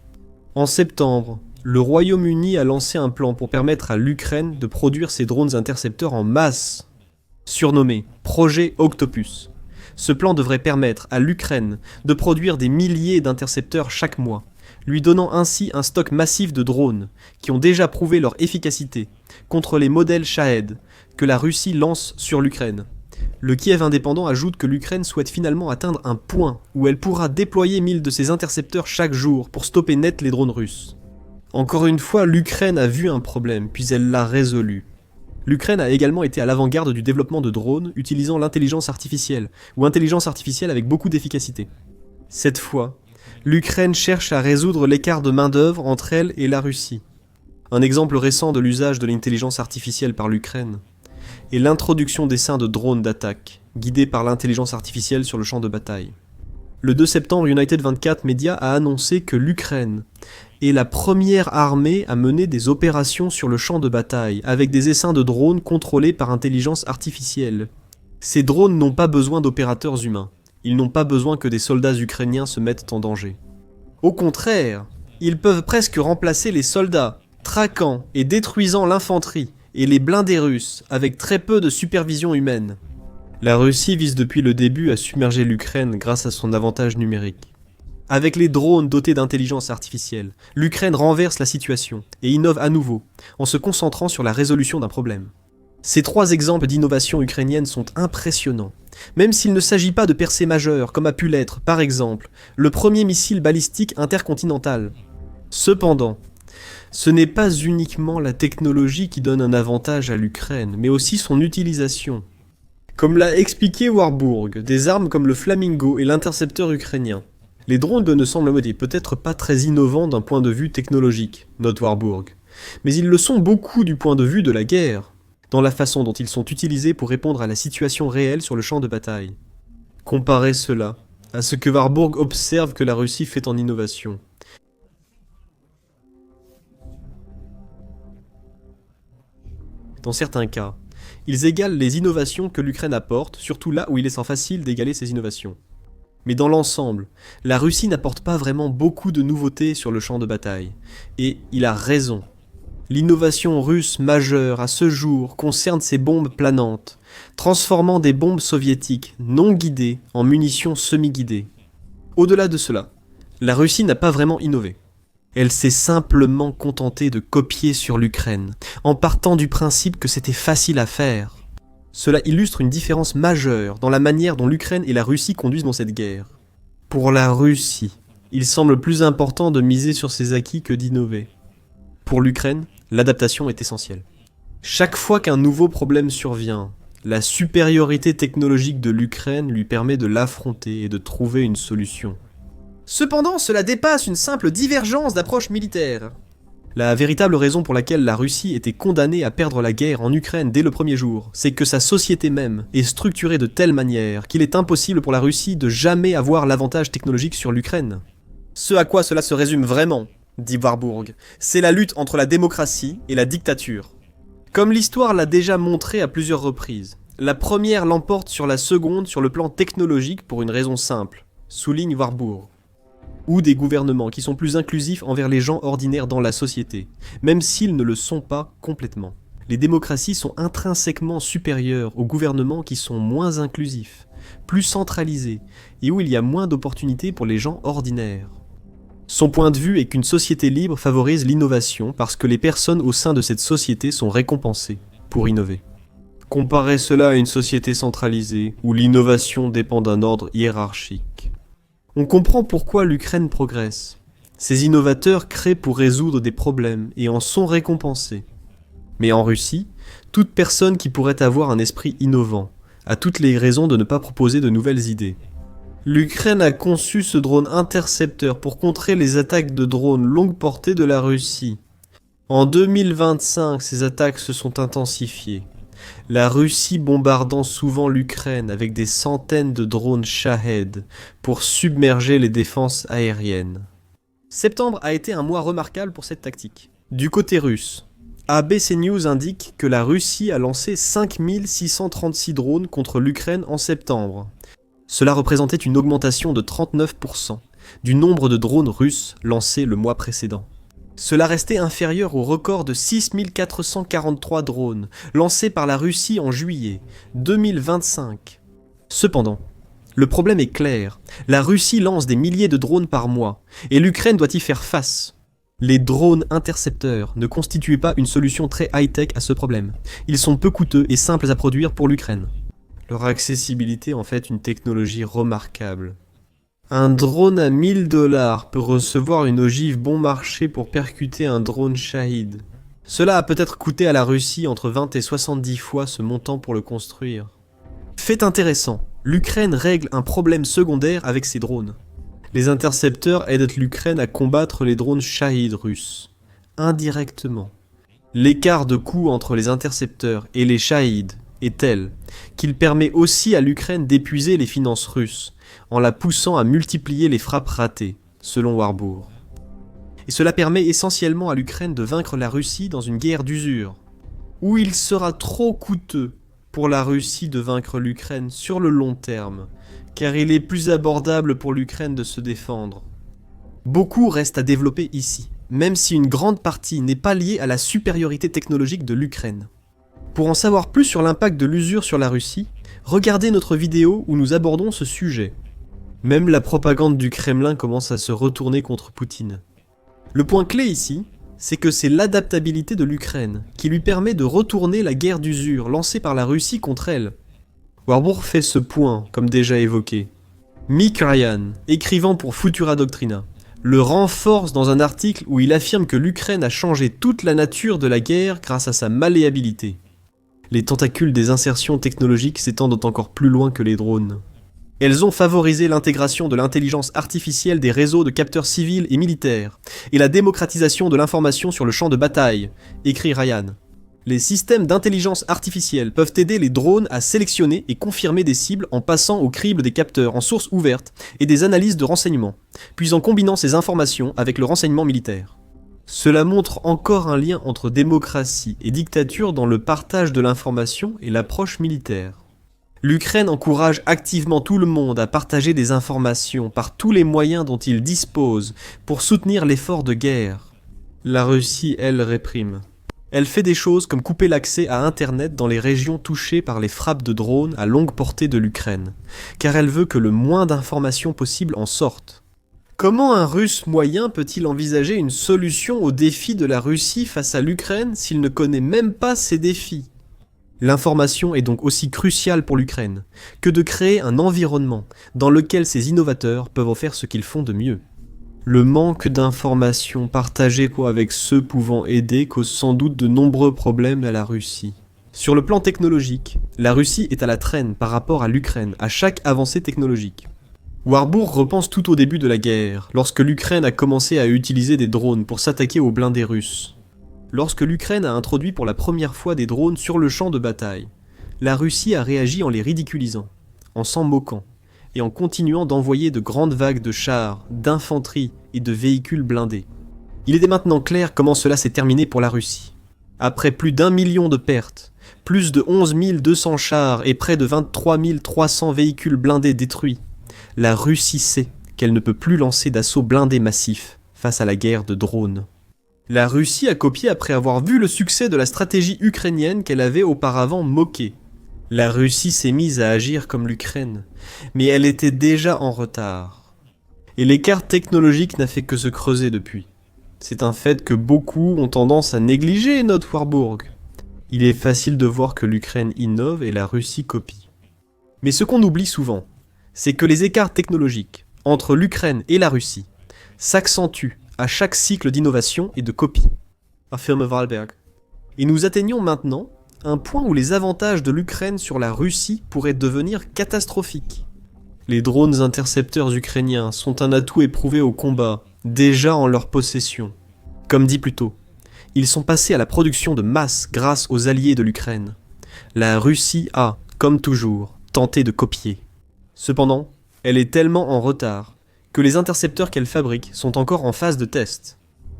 En septembre, le Royaume-Uni a lancé un plan pour permettre à l'Ukraine de produire ses drones intercepteurs en masse, surnommé Projet Octopus. Ce plan devrait permettre à l'Ukraine de produire des milliers d'intercepteurs chaque mois, lui donnant ainsi un stock massif de drones qui ont déjà prouvé leur efficacité contre les modèles Shahed que la Russie lance sur l'Ukraine. Le Kiev indépendant ajoute que l'Ukraine souhaite finalement atteindre un point où elle pourra déployer 1000 de ses intercepteurs chaque jour pour stopper net les drones russes. Encore une fois, l'Ukraine a vu un problème, puis elle l'a résolu. L'Ukraine a également été à l'avant-garde du développement de drones utilisant l'intelligence artificielle, ou intelligence artificielle avec beaucoup d'efficacité. Cette fois, l'Ukraine cherche à résoudre l'écart de main-d'œuvre entre elle et la Russie. Un exemple récent de l'usage de l'intelligence artificielle par l'Ukraine est l'introduction d'essaims de drones d'attaque, guidés par l'intelligence artificielle sur le champ de bataille. Le 2 septembre, United 24 Media a annoncé que l'Ukraine est la première armée à mener des opérations sur le champ de bataille, avec des essaims de drones contrôlés par intelligence artificielle. Ces drones n'ont pas besoin d'opérateurs humains. Ils n'ont pas besoin que des soldats ukrainiens se mettent en danger. Au contraire, ils peuvent presque remplacer les soldats, traquant et détruisant l'infanterie et les blindés russes avec très peu de supervision humaine. La Russie vise depuis le début à submerger l'Ukraine grâce à son avantage numérique. Avec les drones dotés d'intelligence artificielle, l'Ukraine renverse la situation et innove à nouveau, en se concentrant sur la résolution d'un problème. Ces 3 exemples d'innovation ukrainienne sont impressionnants, même s'il ne s'agit pas de percées majeures comme a pu l'être, par exemple, le premier missile balistique intercontinental. Cependant, ce n'est pas uniquement la technologie qui donne un avantage à l'Ukraine, mais aussi son utilisation. Comme l'a expliqué Warburg, des armes comme le Flamingo et l'intercepteur ukrainien. Les drones ne semblent peut-être pas très innovants d'un point de vue technologique, note Warburg, mais ils le sont beaucoup du point de vue de la guerre, dans la façon dont ils sont utilisés pour répondre à la situation réelle sur le champ de bataille. Comparez cela à ce que Warburg observe que la Russie fait en innovation. Dans certains cas, ils égalent les innovations que l'Ukraine apporte, surtout là où il est sans facile d'égaler ces innovations. Mais dans l'ensemble, la Russie n'apporte pas vraiment beaucoup de nouveautés sur le champ de bataille. Et il a raison. L'innovation russe majeure à ce jour concerne ces bombes planantes, transformant des bombes soviétiques non guidées en munitions semi-guidées. Au-delà de cela, la Russie n'a pas vraiment innové. Elle s'est simplement contentée de copier sur l'Ukraine, en partant du principe que c'était facile à faire. Cela illustre une différence majeure dans la manière dont l'Ukraine et la Russie conduisent dans cette guerre. Pour la Russie, il semble plus important de miser sur ses acquis que d'innover. Pour l'Ukraine, l'adaptation est essentielle. Chaque fois qu'un nouveau problème survient, la supériorité technologique de l'Ukraine lui permet de l'affronter et de trouver une solution. Cependant, cela dépasse une simple divergence d'approche militaire. La véritable raison pour laquelle la Russie était condamnée à perdre la guerre en Ukraine dès le premier jour, c'est que sa société même est structurée de telle manière qu'il est impossible pour la Russie de jamais avoir l'avantage technologique sur l'Ukraine. Ce à quoi cela se résume vraiment, dit Warburg, c'est la lutte entre la démocratie et la dictature. Comme l'histoire l'a déjà montré à plusieurs reprises, la première l'emporte sur la seconde sur le plan technologique pour une raison simple, souligne Warburg. Ou des gouvernements qui sont plus inclusifs envers les gens ordinaires dans la société, même s'ils ne le sont pas complètement. Les démocraties sont intrinsèquement supérieures aux gouvernements qui sont moins inclusifs, plus centralisés, et où il y a moins d'opportunités pour les gens ordinaires. Son point de vue est qu'une société libre favorise l'innovation parce que les personnes au sein de cette société sont récompensées pour innover. Comparez cela à une société centralisée, où l'innovation dépend d'un ordre hiérarchique. On comprend pourquoi l'Ukraine progresse. Ces innovateurs créent pour résoudre des problèmes et en sont récompensés. Mais en Russie, toute personne qui pourrait avoir un esprit innovant a toutes les raisons de ne pas proposer de nouvelles idées. L'Ukraine a conçu ce drone intercepteur pour contrer les attaques de drones longue portée de la Russie. En 2025, ces attaques se sont intensifiées. La Russie bombardant souvent l'Ukraine avec des centaines de drones Shahed pour submerger les défenses aériennes. Septembre a été un mois remarquable pour cette tactique. Du côté russe, ABC News indique que la Russie a lancé 5636 drones contre l'Ukraine en septembre. Cela représentait une augmentation de 39% du nombre de drones russes lancés le mois précédent. Cela restait inférieur au record de 6443 drones lancés par la Russie en juillet 2025. Cependant, le problème est clair, la Russie lance des milliers de drones par mois, et l'Ukraine doit y faire face. Les drones intercepteurs ne constituent pas une solution très high-tech à ce problème. Ils sont peu coûteux et simples à produire pour l'Ukraine. Leur accessibilité en fait une technologie remarquable. Un drone à 1000 $ peut recevoir une ogive bon marché pour percuter un drone Shahed. Cela a peut-être coûté à la Russie entre 20 et 70 fois ce montant pour le construire. Fait intéressant, l'Ukraine règle un problème secondaire avec ses drones. Les intercepteurs aident l'Ukraine à combattre les drones Shahed russes. Indirectement. L'écart de coût entre les intercepteurs et les Shahed est tel qu'il permet aussi à l'Ukraine d'épuiser les finances russes, en la poussant à multiplier les frappes ratées, selon Warburg. Et cela permet essentiellement à l'Ukraine de vaincre la Russie dans une guerre d'usure, où il sera trop coûteux pour la Russie de vaincre l'Ukraine sur le long terme, car il est plus abordable pour l'Ukraine de se défendre. Beaucoup reste à développer ici, même si une grande partie n'est pas liée à la supériorité technologique de l'Ukraine. Pour en savoir plus sur l'impact de l'usure sur la Russie, regardez notre vidéo où nous abordons ce sujet. Même la propagande du Kremlin commence à se retourner contre Poutine. Le point clé ici, c'est que c'est l'adaptabilité de l'Ukraine qui lui permet de retourner la guerre d'usure lancée par la Russie contre elle. Warburg fait ce point, comme déjà évoqué. Mick Ryan, écrivant pour Futura Doctrina, le renforce dans un article où il affirme que l'Ukraine a changé toute la nature de la guerre grâce à sa malléabilité. Les tentacules des insertions technologiques s'étendent encore plus loin que les drones. Elles ont favorisé l'intégration de l'intelligence artificielle des réseaux de capteurs civils et militaires, et la démocratisation de l'information sur le champ de bataille, écrit Ryan. Les systèmes d'intelligence artificielle peuvent aider les drones à sélectionner et confirmer des cibles en passant au crible des capteurs en source ouverte et des analyses de renseignements, puis en combinant ces informations avec le renseignement militaire. Cela montre encore un lien entre démocratie et dictature dans le partage de l'information et l'approche militaire. L'Ukraine encourage activement tout le monde à partager des informations par tous les moyens dont il dispose pour soutenir l'effort de guerre. La Russie, elle, réprime. Elle fait des choses comme couper l'accès à Internet dans les régions touchées par les frappes de drones à longue portée de l'Ukraine, car elle veut que le moins d'informations possible en sortent. Comment un Russe moyen peut-il envisager une solution aux défis de la Russie face à l'Ukraine s'il ne connaît même pas ces défis ? L'information est donc aussi cruciale pour l'Ukraine que de créer un environnement dans lequel ces innovateurs peuvent faire ce qu'ils font de mieux. Le manque d'informations partagées avec ceux pouvant aider cause sans doute de nombreux problèmes à la Russie. Sur le plan technologique, la Russie est à la traîne par rapport à l'Ukraine à chaque avancée technologique. Warburg repense tout au début de la guerre, lorsque l'Ukraine a commencé à utiliser des drones pour s'attaquer aux blindés russes. Lorsque l'Ukraine a introduit pour la première fois des drones sur le champ de bataille, la Russie a réagi en les ridiculisant, en s'en moquant, et en continuant d'envoyer de grandes vagues de chars, d'infanterie et de véhicules blindés. Il était maintenant clair comment cela s'est terminé pour la Russie. Après plus d'1 million de pertes, plus de 11 200 chars et près de 23 300 véhicules blindés détruits, la Russie sait qu'elle ne peut plus lancer d'assauts blindés massifs face à la guerre de drones. La Russie a copié après avoir vu le succès de la stratégie ukrainienne qu'elle avait auparavant moquée. La Russie s'est mise à agir comme l'Ukraine, mais elle était déjà en retard. Et l'écart technologique n'a fait que se creuser depuis. C'est un fait que beaucoup ont tendance à négliger, note Warburg. Il est facile de voir que l'Ukraine innove et la Russie copie. Mais ce qu'on oublie souvent, c'est que les écarts technologiques entre l'Ukraine et la Russie s'accentuent à chaque cycle d'innovation et de copie, affirme Wahlberg. Et nous atteignons maintenant un point où les avantages de l'Ukraine sur la Russie pourraient devenir catastrophiques. Les drones intercepteurs ukrainiens sont un atout éprouvé au combat, déjà en leur possession. Comme dit plus tôt, ils sont passés à la production de masse grâce aux alliés de l'Ukraine. La Russie a, comme toujours, tenté de copier. Cependant, elle est tellement en retard que les intercepteurs qu'elle fabrique sont encore en phase de test.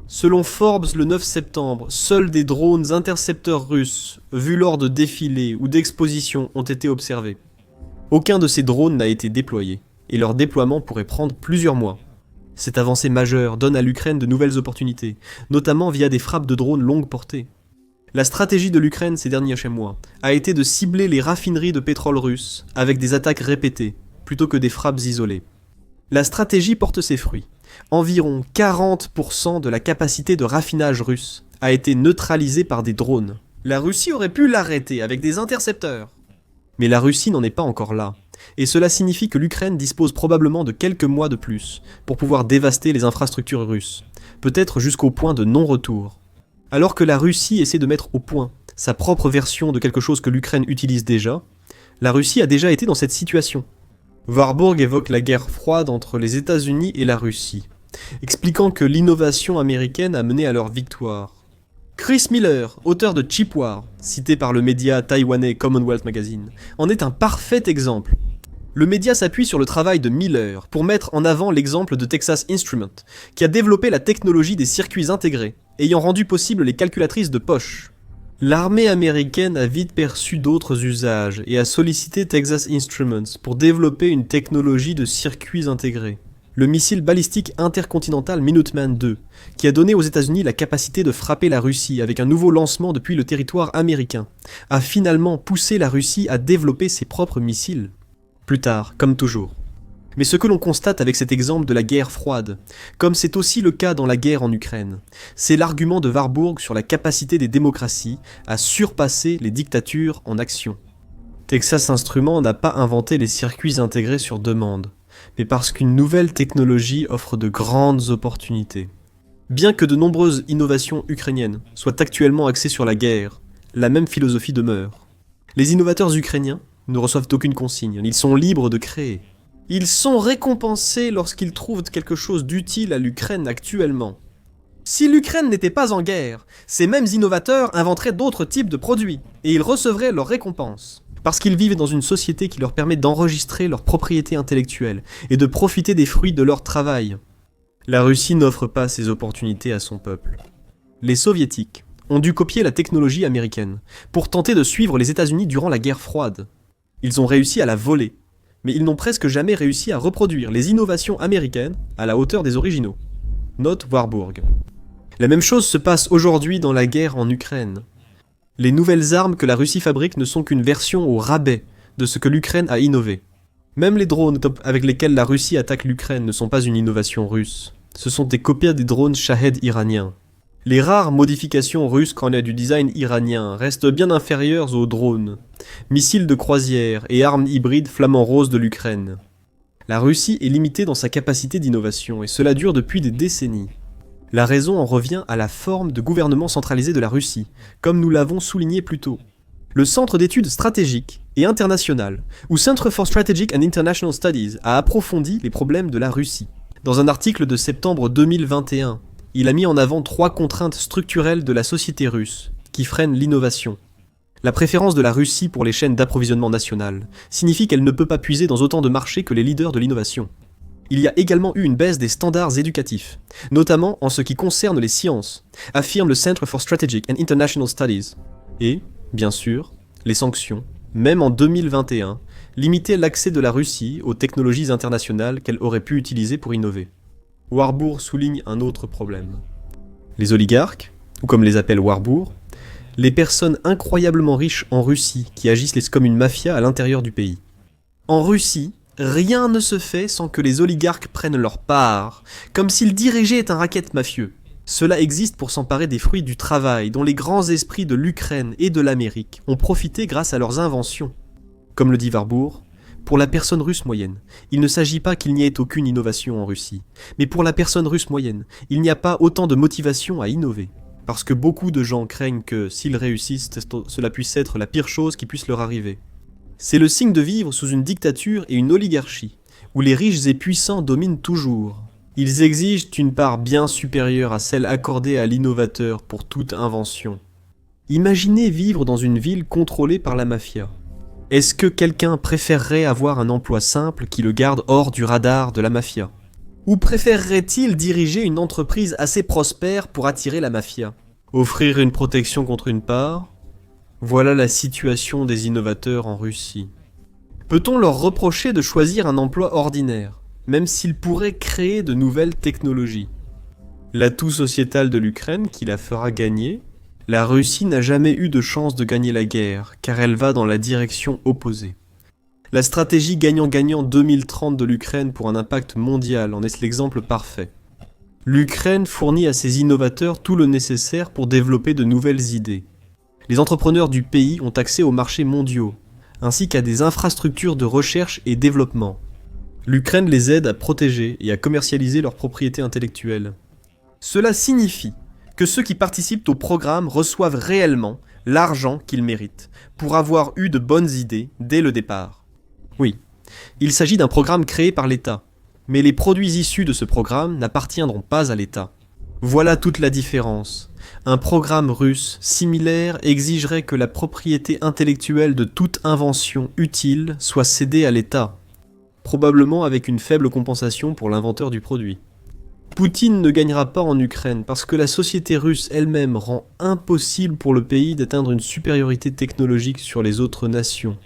Selon Forbes le 9 septembre, seuls des drones intercepteurs russes, vus lors de défilés ou d'expositions, ont été observés. Aucun de ces drones n'a été déployé, et leur déploiement pourrait prendre plusieurs mois. Cette avancée majeure donne à l'Ukraine de nouvelles opportunités, notamment via des frappes de drones longue portée. La stratégie de l'Ukraine ces derniers mois a été de cibler les raffineries de pétrole russes avec des attaques répétées, plutôt que des frappes isolées. La stratégie porte ses fruits. Environ 40% de la capacité de raffinage russe a été neutralisée par des drones. La Russie aurait pu l'arrêter avec des intercepteurs. Mais la Russie n'en est pas encore là, et cela signifie que l'Ukraine dispose probablement de quelques mois de plus pour pouvoir dévaster les infrastructures russes, peut-être jusqu'au point de non-retour. Alors que la Russie essaie de mettre au point sa propre version de quelque chose que l'Ukraine utilise déjà, la Russie a déjà été dans cette situation. Warburg évoque la guerre froide entre les États-Unis et la Russie, expliquant que l'innovation américaine a mené à leur victoire. Chris Miller, auteur de Cheap War, cité par le média taïwanais Commonwealth Magazine, en est un parfait exemple. Le média s'appuie sur le travail de Miller pour mettre en avant l'exemple de Texas Instruments, qui a développé la technologie des circuits intégrés, ayant rendu possible les calculatrices de poche. L'armée américaine a vite perçu d'autres usages et a sollicité Texas Instruments pour développer une technologie de circuits intégrés. Le missile balistique intercontinental Minuteman II, qui a donné aux États-Unis la capacité de frapper la Russie avec un nouveau lancement depuis le territoire américain, a finalement poussé la Russie à développer ses propres missiles. Plus tard, comme toujours, Mais ce que l'on constate avec cet exemple de la guerre froide, comme c'est aussi le cas dans la guerre en Ukraine, c'est l'argument de Warburg sur la capacité des démocraties à surpasser les dictatures en action. Texas Instruments n'a pas inventé les circuits intégrés sur demande, mais parce qu'une nouvelle technologie offre de grandes opportunités. Bien que de nombreuses innovations ukrainiennes soient actuellement axées sur la guerre, la même philosophie demeure. Les innovateurs ukrainiens ne reçoivent aucune consigne, ils sont libres de créer. Ils sont récompensés lorsqu'ils trouvent quelque chose d'utile à l'Ukraine actuellement. Si l'Ukraine n'était pas en guerre, ces mêmes innovateurs inventeraient d'autres types de produits, et ils recevraient leur récompense. Parce qu'ils vivent dans une société qui leur permet d'enregistrer leur propriété intellectuelle et de profiter des fruits de leur travail. La Russie n'offre pas ces opportunités à son peuple. Les Soviétiques ont dû copier la technologie américaine pour tenter de suivre les États-Unis durant la guerre froide. Ils ont réussi à la voler, mais ils n'ont presque jamais réussi à reproduire les innovations américaines à la hauteur des originaux. Note Warburg. La même chose se passe aujourd'hui dans la guerre en Ukraine. Les nouvelles armes que la Russie fabrique ne sont qu'une version au rabais de ce que l'Ukraine a innové. Même les drones avec lesquels la Russie attaque l'Ukraine ne sont pas une innovation russe. Ce sont des copies des drones Shahed iraniens. Les rares modifications russes qu'on a du design iranien restent bien inférieures aux drones, missiles de croisière et armes hybrides flamants roses de l'Ukraine. La Russie est limitée dans sa capacité d'innovation et cela dure depuis des décennies. La raison en revient à la forme de gouvernement centralisé de la Russie, comme nous l'avons souligné plus tôt. Le Centre d'études stratégiques et internationales, ou Center for Strategic and International Studies, a approfondi les problèmes de la Russie. Dans un article de septembre 2021, il a mis en avant 3 contraintes structurelles de la société russe, qui freinent l'innovation. La préférence de la Russie pour les chaînes d'approvisionnement nationales signifie qu'elle ne peut pas puiser dans autant de marchés que les leaders de l'innovation. Il y a également eu une baisse des standards éducatifs, notamment en ce qui concerne les sciences, affirme le Center for Strategic and International Studies. Et, bien sûr, les sanctions, même en 2021, limitaient l'accès de la Russie aux technologies internationales qu'elle aurait pu utiliser pour innover. Warburg souligne un autre problème. Les oligarques, ou comme les appelle Warburg, les personnes incroyablement riches en Russie qui agissent comme une mafia à l'intérieur du pays. En Russie, rien ne se fait sans que les oligarques prennent leur part, comme s'ils dirigeaient un racket mafieux. Cela existe pour s'emparer des fruits du travail dont les grands esprits de l'Ukraine et de l'Amérique ont profité grâce à leurs inventions. Comme le dit Warburg, pour la personne russe moyenne, il ne s'agit pas qu'il n'y ait aucune innovation en Russie, mais pour la personne russe moyenne, il n'y a pas autant de motivation à innover. Parce que beaucoup de gens craignent que, s'ils réussissent, cela puisse être la pire chose qui puisse leur arriver. C'est le signe de vivre sous une dictature et une oligarchie, où les riches et puissants dominent toujours. Ils exigent une part bien supérieure à celle accordée à l'innovateur pour toute invention. Imaginez vivre dans une ville contrôlée par la mafia. Est-ce que quelqu'un préférerait avoir un emploi simple qui le garde hors du radar de la mafia ? Ou préférerait-il diriger une entreprise assez prospère pour attirer la mafia ? Offrir une protection contre une part ? Voilà la situation des innovateurs en Russie. Peut-on leur reprocher de choisir un emploi ordinaire, même s'ils pourraient créer de nouvelles technologies ? L'atout sociétal de l'Ukraine qui la fera gagner ? La Russie n'a jamais eu de chance de gagner la guerre, car elle va dans la direction opposée. La stratégie gagnant-gagnant 2030 de l'Ukraine pour un impact mondial en est l'exemple parfait. L'Ukraine fournit à ses innovateurs tout le nécessaire pour développer de nouvelles idées. Les entrepreneurs du pays ont accès aux marchés mondiaux, ainsi qu'à des infrastructures de recherche et développement. L'Ukraine les aide à protéger et à commercialiser leurs propriétés intellectuelles. Cela signifie que ceux qui participent au programme reçoivent réellement l'argent qu'ils méritent, pour avoir eu de bonnes idées dès le départ. Oui, il s'agit d'un programme créé par l'État, mais les produits issus de ce programme n'appartiendront pas à l'État. Voilà toute la différence. Un programme russe similaire exigerait que la propriété intellectuelle de toute invention utile soit cédée à l'État, probablement avec une faible compensation pour l'inventeur du produit. Poutine ne gagnera pas en Ukraine parce que la société russe elle-même rend impossible pour le pays d'atteindre une supériorité technologique sur les autres nations.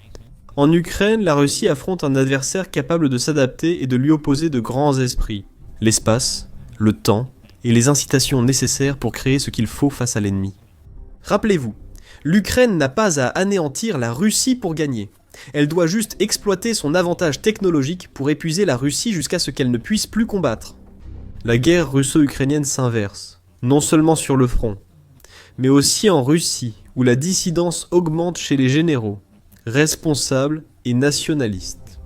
En Ukraine, la Russie affronte un adversaire capable de s'adapter et de lui opposer de grands esprits, l'espace, le temps et les incitations nécessaires pour créer ce qu'il faut face à l'ennemi. Rappelez-vous, l'Ukraine n'a pas à anéantir la Russie pour gagner. Elle doit juste exploiter son avantage technologique pour épuiser la Russie jusqu'à ce qu'elle ne puisse plus combattre. La guerre russo-ukrainienne s'inverse, non seulement sur le front, mais aussi en Russie, où la dissidence augmente chez les généraux, responsables et nationalistes.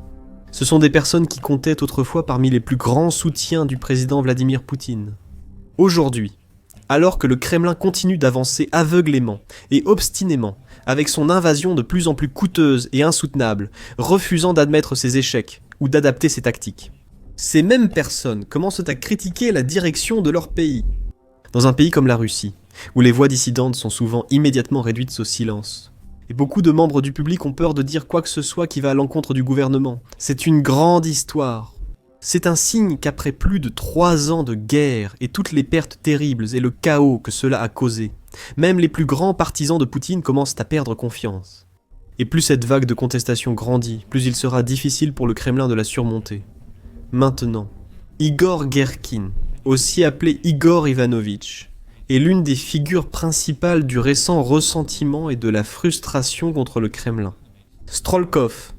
Ce sont des personnes qui comptaient autrefois parmi les plus grands soutiens du président Vladimir Poutine. Aujourd'hui, alors que le Kremlin continue d'avancer aveuglément et obstinément, avec son invasion de plus en plus coûteuse et insoutenable, refusant d'admettre ses échecs ou d'adapter ses tactiques, ces mêmes personnes commencent à critiquer la direction de leur pays. Dans un pays comme la Russie, où les voix dissidentes sont souvent immédiatement réduites au silence, et beaucoup de membres du public ont peur de dire quoi que ce soit qui va à l'encontre du gouvernement. C'est une grande histoire. C'est un signe qu'après plus de 3 ans de guerre et toutes les pertes terribles et le chaos que cela a causé, même les plus grands partisans de Poutine commencent à perdre confiance. Et plus cette vague de contestation grandit, plus il sera difficile pour le Kremlin de la surmonter. Maintenant, Igor Girkin, aussi appelé Igor Ivanovitch, est l'une des figures principales du récent ressentiment et de la frustration contre le Kremlin. Strolkov,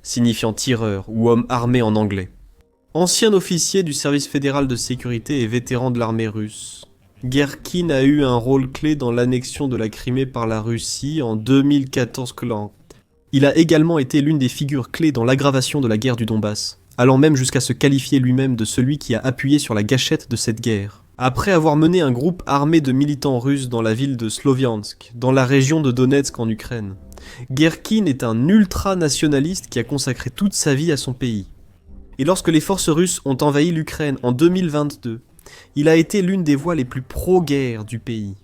signifiant tireur ou homme armé en anglais. Ancien officier du service fédéral de sécurité et vétéran de l'armée russe, Girkin a eu un rôle clé dans l'annexion de la Crimée par la Russie en 2014. Il a également été l'une des figures clés dans l'aggravation de la guerre du Donbass, allant même jusqu'à se qualifier lui-même de celui qui a appuyé sur la gâchette de cette guerre. Après avoir mené un groupe armé de militants russes dans la ville de Sloviansk, dans la région de Donetsk en Ukraine, Girkin est un ultra-nationaliste qui a consacré toute sa vie à son pays. Et lorsque les forces russes ont envahi l'Ukraine en 2022, il a été l'une des voix les plus pro-guerre du pays.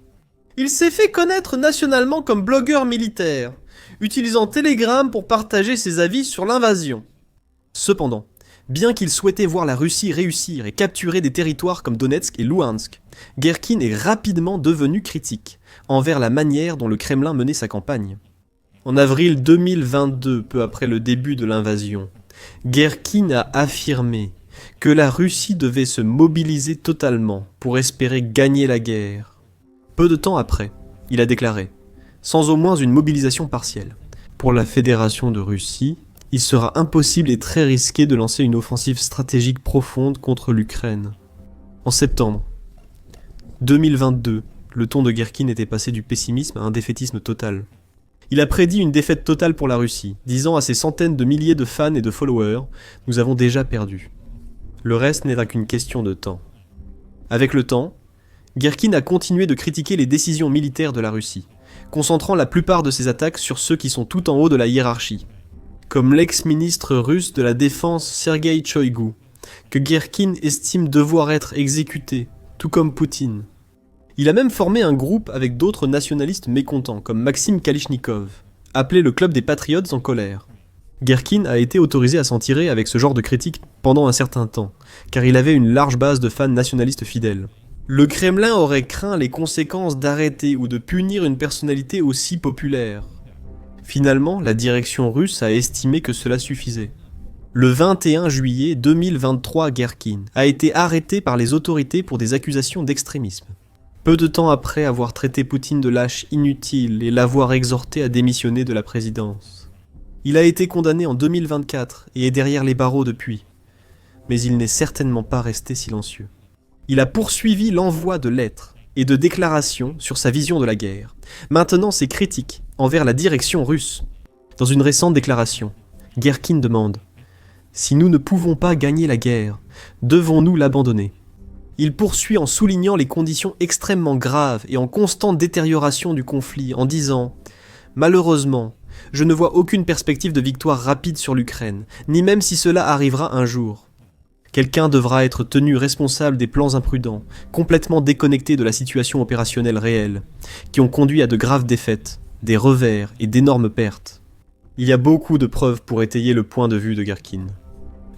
Il s'est fait connaître nationalement comme blogueur militaire, utilisant Telegram pour partager ses avis sur l'invasion. Cependant, bien qu'il souhaitait voir la Russie réussir et capturer des territoires comme Donetsk et Louhansk, Girkin est rapidement devenu critique envers la manière dont le Kremlin menait sa campagne. En avril 2022, peu après le début de l'invasion, Girkin a affirmé que la Russie devait se mobiliser totalement pour espérer gagner la guerre. Peu de temps après, il a déclaré « Sans au moins une mobilisation partielle. Pour la Fédération de Russie, il sera impossible et très risqué de lancer une offensive stratégique profonde contre l'Ukraine. » En septembre 2022, le ton de Girkin était passé du pessimisme à un défaitisme total. Il a prédit une défaite totale pour la Russie, disant à ses centaines de milliers de fans et de followers « Nous avons déjà perdu. Le reste n'est qu'une question de temps. » Avec le temps, Girkin a continué de critiquer les décisions militaires de la Russie, concentrant la plupart de ses attaques sur ceux qui sont tout en haut de la hiérarchie, comme l'ex-ministre russe de la Défense Sergueï Shoigu, que Girkin estime devoir être exécuté, tout comme Poutine. Il a même formé un groupe avec d'autres nationalistes mécontents, comme Maxime Kalichnikov, appelé le Club des Patriotes en colère. Girkin a été autorisé à s'en tirer avec ce genre de critiques pendant un certain temps, car il avait une large base de fans nationalistes fidèles. Le Kremlin aurait craint les conséquences d'arrêter ou de punir une personnalité aussi populaire. Finalement, la direction russe a estimé que cela suffisait. Le 21 juillet 2023, Girkin a été arrêté par les autorités pour des accusations d'extrémisme. Peu de temps après avoir traité Poutine de lâche inutile et l'avoir exhorté à démissionner de la présidence. Il a été condamné en 2024 et est derrière les barreaux depuis. Mais il n'est certainement pas resté silencieux. Il a poursuivi l'envoi de lettres et de déclarations sur sa vision de la guerre, maintenant ses critiques envers la direction russe. Dans une récente déclaration, Girkin demande « Si nous ne pouvons pas gagner la guerre, devons-nous l'abandonner ?» Il poursuit en soulignant les conditions extrêmement graves et en constante détérioration du conflit en disant « Malheureusement, je ne vois aucune perspective de victoire rapide sur l'Ukraine, ni même si cela arrivera un jour. Quelqu'un devra être tenu responsable des plans imprudents, complètement déconnectés de la situation opérationnelle réelle, qui ont conduit à de graves défaites, des revers et d'énormes pertes. » Il y a beaucoup de preuves pour étayer le point de vue de Girkin.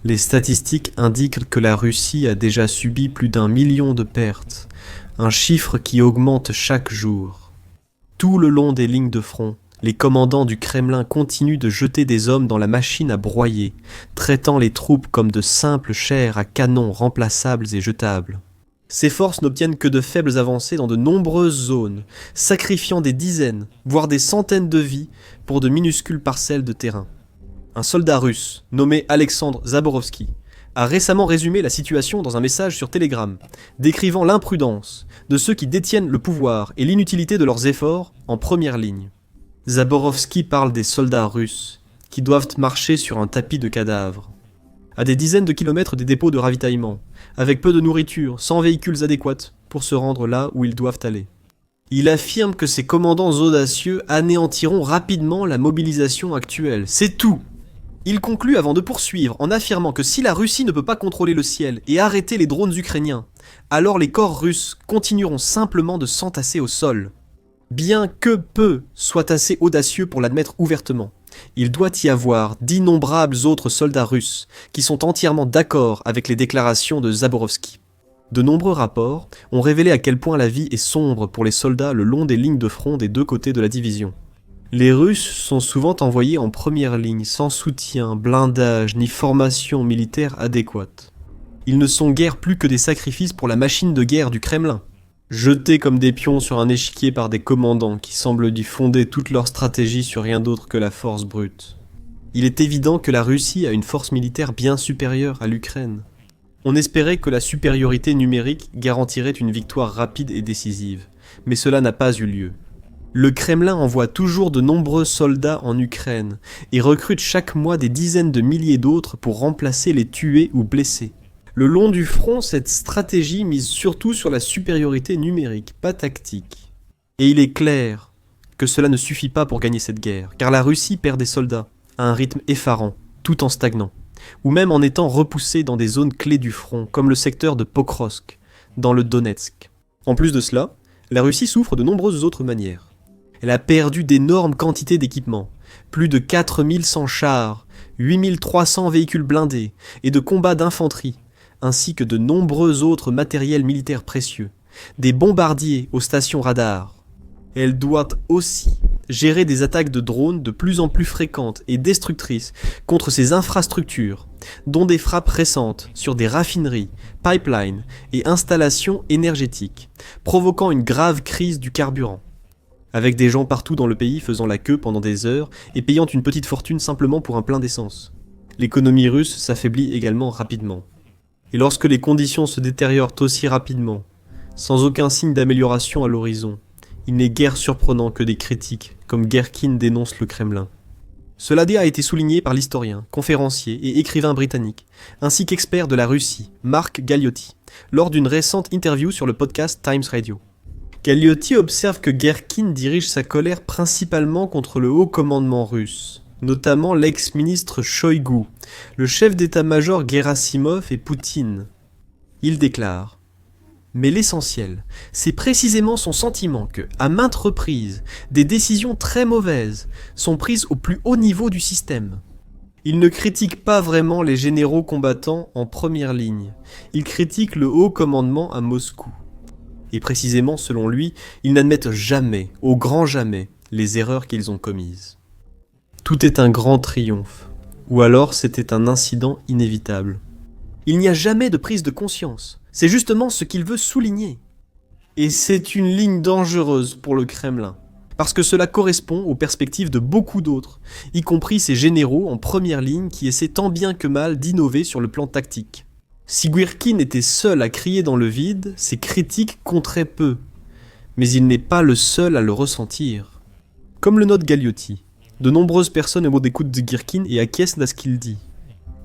Les statistiques indiquent que la Russie a déjà subi plus d'1 million de pertes, un chiffre qui augmente chaque jour. Tout le long des lignes de front, les commandants du Kremlin continuent de jeter des hommes dans la machine à broyer, traitant les troupes comme de simples chairs à canon remplaçables et jetables. Ces forces n'obtiennent que de faibles avancées dans de nombreuses zones, sacrifiant des dizaines, voire des centaines de vies pour de minuscules parcelles de terrain. Un soldat russe, nommé Alexandre Zaborovski, a récemment résumé la situation dans un message sur Telegram, décrivant l'imprudence de ceux qui détiennent le pouvoir et l'inutilité de leurs efforts en première ligne. Zaborovski parle des soldats russes qui doivent marcher sur un tapis de cadavres, à des dizaines de kilomètres des dépôts de ravitaillement, avec peu de nourriture, sans véhicules adéquats pour se rendre là où ils doivent aller. Il affirme que ces commandants audacieux anéantiront rapidement la mobilisation actuelle. C'est tout! Il conclut avant de poursuivre en affirmant que si la Russie ne peut pas contrôler le ciel et arrêter les drones ukrainiens, alors les corps russes continueront simplement de s'entasser au sol. Bien que peu soient assez audacieux pour l'admettre ouvertement, il doit y avoir d'innombrables autres soldats russes qui sont entièrement d'accord avec les déclarations de Zaborovski. De nombreux rapports ont révélé à quel point la vie est sombre pour les soldats le long des lignes de front des deux côtés de la division. Les Russes sont souvent envoyés en première ligne, sans soutien, blindage, ni formation militaire adéquate. Ils ne sont guère plus que des sacrifices pour la machine de guerre du Kremlin, jetés comme des pions sur un échiquier par des commandants qui semblent y fonder toute leur stratégie sur rien d'autre que la force brute. Il est évident que la Russie a une force militaire bien supérieure à l'Ukraine. On espérait que la supériorité numérique garantirait une victoire rapide et décisive, mais cela n'a pas eu lieu. Le Kremlin envoie toujours de nombreux soldats en Ukraine et recrute chaque mois des dizaines de milliers d'autres pour remplacer les tués ou blessés. Le long du front, cette stratégie mise surtout sur la supériorité numérique, pas tactique. Et il est clair que cela ne suffit pas pour gagner cette guerre, car la Russie perd des soldats à un rythme effarant, tout en stagnant, ou même en étant repoussée dans des zones clés du front, comme le secteur de Pokrovsk, dans le Donetsk. En plus de cela, la Russie souffre de nombreuses autres manières. Elle a perdu d'énormes quantités d'équipements, plus de 4100 chars, 8300 véhicules blindés et de combats d'infanterie, ainsi que de nombreux autres matériels militaires précieux, des bombardiers aux stations radars. Elle doit aussi gérer des attaques de drones de plus en plus fréquentes et destructrices contre ses infrastructures, dont des frappes récentes sur des raffineries, pipelines et installations énergétiques, provoquant une grave crise du carburant. Avec des gens partout dans le pays faisant la queue pendant des heures et payant une petite fortune simplement pour un plein d'essence. L'économie russe s'affaiblit également rapidement. Et lorsque les conditions se détériorent aussi rapidement, sans aucun signe d'amélioration à l'horizon, il n'est guère surprenant que des critiques, comme Guerkin dénoncent le Kremlin. Cela a été souligné par l'historien, conférencier et écrivain britannique, ainsi qu'expert de la Russie, Mark Galeotti, lors d'une récente interview sur le podcast Times Radio. Galeotti observe que Guerkin dirige sa colère principalement contre le haut commandement russe, notamment l'ex-ministre Shoigu, le chef d'état-major Gerasimov et Poutine. Il déclare « Mais l'essentiel, c'est précisément son sentiment que, à maintes reprises, des décisions très mauvaises sont prises au plus haut niveau du système. Il ne critique pas vraiment les généraux combattants en première ligne, il critique le haut commandement à Moscou. Et précisément, selon lui, ils n'admettent jamais, au grand jamais, les erreurs qu'ils ont commises. Tout est un grand triomphe, ou alors c'était un incident inévitable. Il n'y a jamais de prise de conscience, c'est justement ce qu'il veut souligner. Et c'est une ligne dangereuse pour le Kremlin, parce que cela correspond aux perspectives de beaucoup d'autres, y compris ces généraux en première ligne qui essaient tant bien que mal d'innover sur le plan tactique. Si Guerkin était seul à crier dans le vide, ses critiques compteraient peu. Mais il n'est pas le seul à le ressentir. Comme le note Galeotti, de nombreuses personnes aiment d'écoute de Guerkin et acquiescent à ce qu'il dit.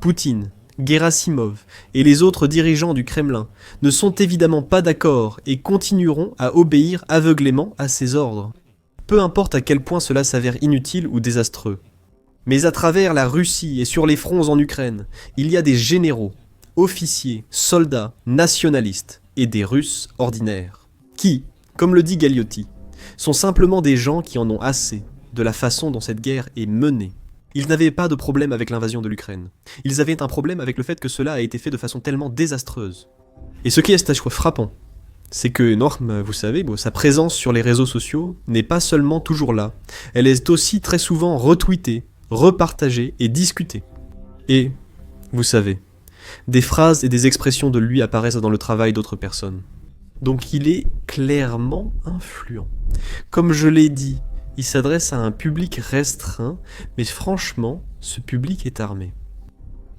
Poutine, Gerasimov et les autres dirigeants du Kremlin ne sont évidemment pas d'accord et continueront à obéir aveuglément à ses ordres. Peu importe à quel point cela s'avère inutile ou désastreux. Mais à travers la Russie et sur les fronts en Ukraine, il y a des généraux, officiers, soldats, nationalistes et des Russes ordinaires, qui, comme le dit Galeotti, sont simplement des gens qui en ont assez de la façon dont cette guerre est menée. Ils n'avaient pas de problème avec l'invasion de l'Ukraine. Ils avaient un problème avec le fait que cela a été fait de façon tellement désastreuse. Et ce qui est à chaque fois frappant, c'est que Norm, vous savez, sa présence sur les réseaux sociaux n'est pas seulement toujours là. Elle est aussi très souvent retweetée, repartagée et discutée. Et, vous savez, Des phrases et des expressions de lui apparaissent dans le travail d'autres personnes. Donc il est clairement influent. Comme je l'ai dit, il s'adresse à un public restreint, mais franchement, ce public est armé.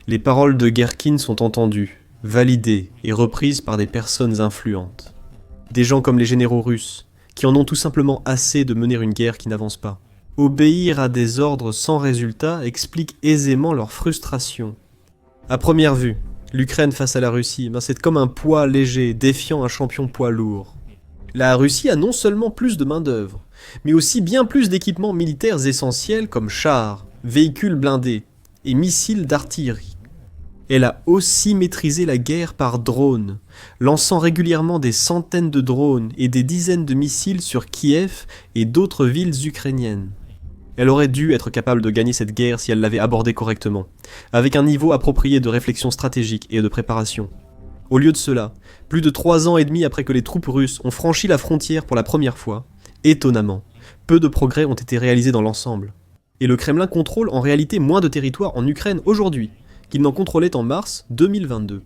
Les paroles de Guerkin sont entendues, validées et reprises par des personnes influentes. Des gens comme les généraux russes, qui en ont tout simplement assez de mener une guerre qui n'avance pas. Obéir à des ordres sans résultat explique aisément leur frustration. À première vue, l'Ukraine face à la Russie, c'est comme un poids léger défiant un champion poids lourd. La Russie a non seulement plus de main-d'œuvre, mais aussi bien plus d'équipements militaires essentiels comme chars, véhicules blindés et missiles d'artillerie. Elle a aussi maîtrisé la guerre par drone, lançant régulièrement des centaines de drones et des dizaines de missiles sur Kiev et d'autres villes ukrainiennes. Elle aurait dû être capable de gagner cette guerre si elle l'avait abordée correctement, avec un niveau approprié de réflexion stratégique et de préparation. Au lieu de cela, plus de 3 ans et demi après que les troupes russes ont franchi la frontière pour la première fois, étonnamment, peu de progrès ont été réalisés dans l'ensemble. Et le Kremlin contrôle en réalité moins de territoire en Ukraine aujourd'hui qu'il n'en contrôlait en mars 2022.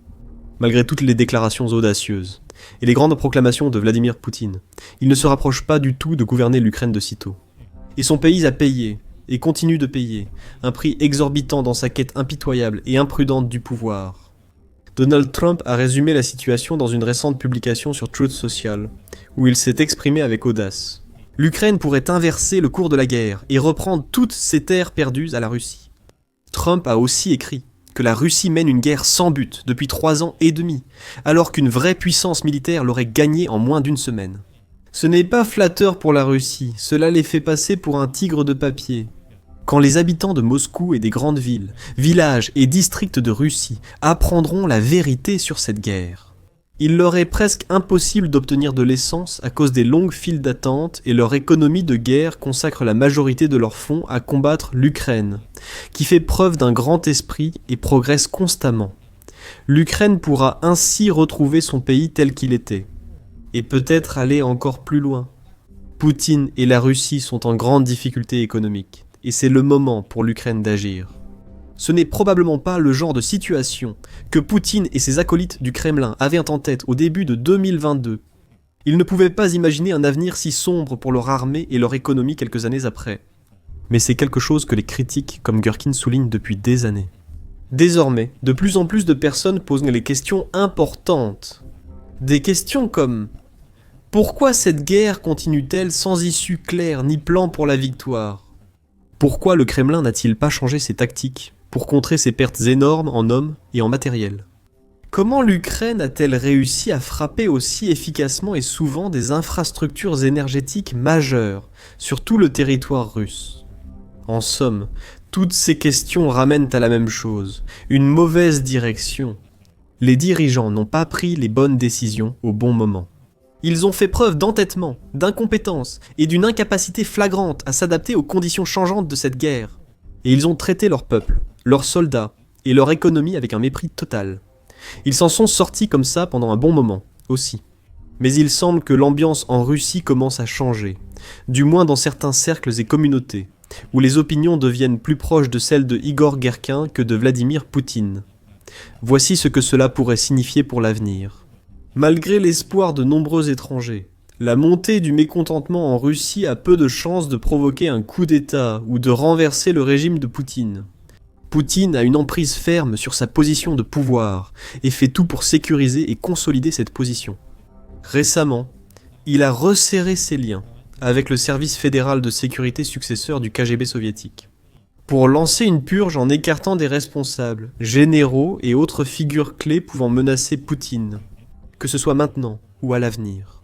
Malgré toutes les déclarations audacieuses et les grandes proclamations de Vladimir Poutine, il ne se rapproche pas du tout de gouverner l'Ukraine de sitôt. Et son pays a payé, et continue de payer, un prix exorbitant dans sa quête impitoyable et imprudente du pouvoir. Donald Trump a résumé la situation dans une récente publication sur Truth Social, où il s'est exprimé avec audace. L'Ukraine pourrait inverser le cours de la guerre et reprendre toutes ses terres perdues à la Russie. Trump a aussi écrit que la Russie mène une guerre sans but depuis 3 ans et demi, alors qu'une vraie puissance militaire l'aurait gagnée en moins d'1 semaine. Ce n'est pas flatteur pour la Russie, cela les fait passer pour un tigre de papier. Quand les habitants de Moscou et des grandes villes, villages et districts de Russie apprendront la vérité sur cette guerre, il leur est presque impossible d'obtenir de l'essence à cause des longues files d'attente et leur économie de guerre consacre la majorité de leurs fonds à combattre l'Ukraine, qui fait preuve d'un grand esprit et progresse constamment. L'Ukraine pourra ainsi retrouver son pays tel qu'il était, et peut-être aller encore plus loin. Poutine et la Russie sont en grande difficulté économique, et c'est le moment pour l'Ukraine d'agir. Ce n'est probablement pas le genre de situation que Poutine et ses acolytes du Kremlin avaient en tête au début de 2022. Ils ne pouvaient pas imaginer un avenir si sombre pour leur armée et leur économie quelques années après. Mais c'est quelque chose que les critiques comme Guerkin soulignent depuis des années. Désormais, de plus en plus de personnes posent les questions importantes. Des questions comme « Pourquoi cette guerre continue-t-elle sans issue claire ni plan pour la victoire ? Pourquoi le Kremlin n'a-t-il pas changé ses tactiques pour contrer ces pertes énormes en hommes et en matériel ? Comment l'Ukraine a-t-elle réussi à frapper aussi efficacement et souvent des infrastructures énergétiques majeures sur tout le territoire russe ? En somme, toutes ces questions ramènent à la même chose, une mauvaise direction. Les dirigeants n'ont pas pris les bonnes décisions au bon moment. Ils ont fait preuve d'entêtement, d'incompétence et d'une incapacité flagrante à s'adapter aux conditions changeantes de cette guerre. Et ils ont traité leur peuple, leurs soldats et leur économie avec un mépris total. Ils s'en sont sortis comme ça pendant un bon moment, aussi. Mais il semble que l'ambiance en Russie commence à changer, du moins dans certains cercles et communautés, où les opinions deviennent plus proches de celles de Igor Guerkin que de Vladimir Poutine. Voici ce que cela pourrait signifier pour l'avenir. Malgré l'espoir de nombreux étrangers, la montée du mécontentement en Russie a peu de chances de provoquer un coup d'État ou de renverser le régime de Poutine. Poutine a une emprise ferme sur sa position de pouvoir et fait tout pour sécuriser et consolider cette position. Récemment, il a resserré ses liens avec le service fédéral de sécurité successeur du KGB soviétique, pour lancer une purge en écartant des responsables, généraux et autres figures clés pouvant menacer Poutine, que ce soit maintenant ou à l'avenir.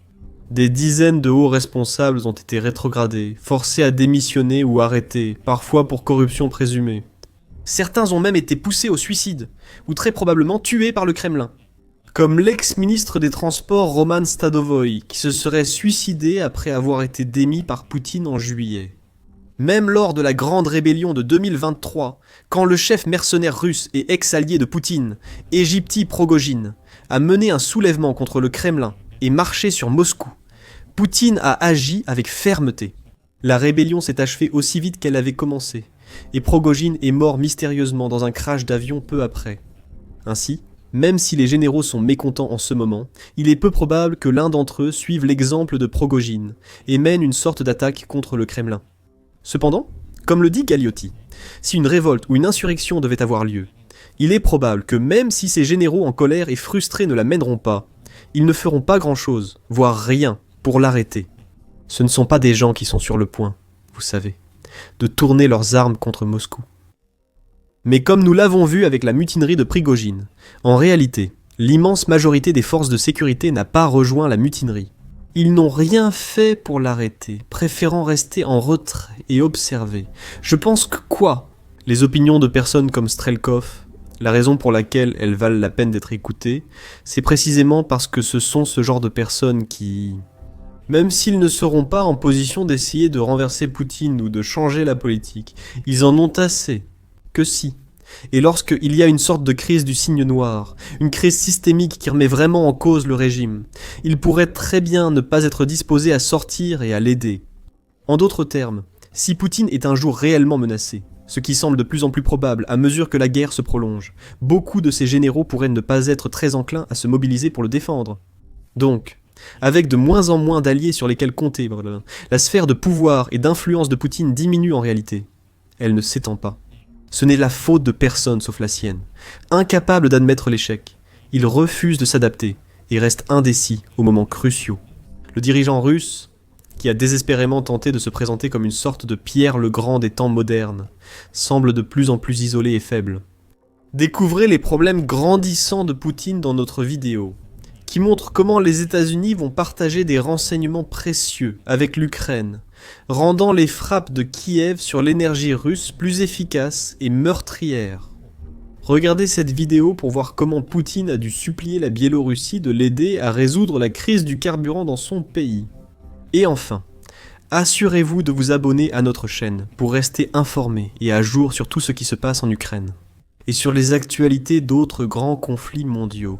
Des dizaines de hauts responsables ont été rétrogradés, forcés à démissionner ou arrêtés, parfois pour corruption présumée. Certains ont même été poussés au suicide, ou très probablement tués par le Kremlin. Comme l'ex-ministre des Transports Roman Stadovoy, qui se serait suicidé après avoir été démis par Poutine en juillet. Même lors de la grande rébellion de 2023, quand le chef mercenaire russe et ex-allié de Poutine, Egipti Progojine, a mené un soulèvement contre le Kremlin et marché sur Moscou, Poutine a agi avec fermeté. La rébellion s'est achevée aussi vite qu'elle avait commencé, et Progojine est mort mystérieusement dans un crash d'avion peu après. Ainsi, même si les généraux sont mécontents en ce moment, il est peu probable que l'un d'entre eux suive l'exemple de Progojine et mène une sorte d'attaque contre le Kremlin. Cependant, comme le dit Galeotti, si une révolte ou une insurrection devait avoir lieu, il est probable que même si ces généraux en colère et frustrés ne la mèneront pas, ils ne feront pas grand-chose, voire rien, pour l'arrêter. Ce ne sont pas des gens qui sont sur le point, vous savez, de tourner leurs armes contre Moscou. Mais comme nous l'avons vu avec la mutinerie de Prigojine, en réalité, l'immense majorité des forces de sécurité n'a pas rejoint la mutinerie. Ils n'ont rien fait pour l'arrêter, préférant rester en retrait et observer. Je pense que quoi ? Les opinions de personnes comme Strelkov, la raison pour laquelle elles valent la peine d'être écoutées, c'est précisément parce que ce sont ce genre de personnes qui... Même s'ils ne seront pas en position d'essayer de renverser Poutine ou de changer la politique, ils en ont assez. Que si. Et lorsqu'il y a une sorte de crise du cygne noir, une crise systémique qui remet vraiment en cause le régime, ils pourraient très bien ne pas être disposés à sortir et à l'aider. En d'autres termes, si Poutine est un jour réellement menacé, ce qui semble de plus en plus probable à mesure que la guerre se prolonge, beaucoup de ces généraux pourraient ne pas être très enclins à se mobiliser pour le défendre. Donc, avec de moins en moins d'alliés sur lesquels compter, la sphère de pouvoir et d'influence de Poutine diminue en réalité. Elle ne s'étend pas. Ce n'est la faute de personne sauf la sienne. Incapable d'admettre l'échec, il refuse de s'adapter et reste indécis aux moments cruciaux. Le dirigeant russe, qui a désespérément tenté de se présenter comme une sorte de Pierre le Grand des temps modernes, semble de plus en plus isolé et faible. Découvrez les problèmes grandissants de Poutine dans notre vidéo, qui montre comment les États-Unis vont partager des renseignements précieux avec l'Ukraine, rendant les frappes de Kiev sur l'énergie russe plus efficaces et meurtrières. Regardez cette vidéo pour voir comment Poutine a dû supplier la Biélorussie de l'aider à résoudre la crise du carburant dans son pays. Et enfin, assurez-vous de vous abonner à notre chaîne pour rester informé et à jour sur tout ce qui se passe en Ukraine, et sur les actualités d'autres grands conflits mondiaux.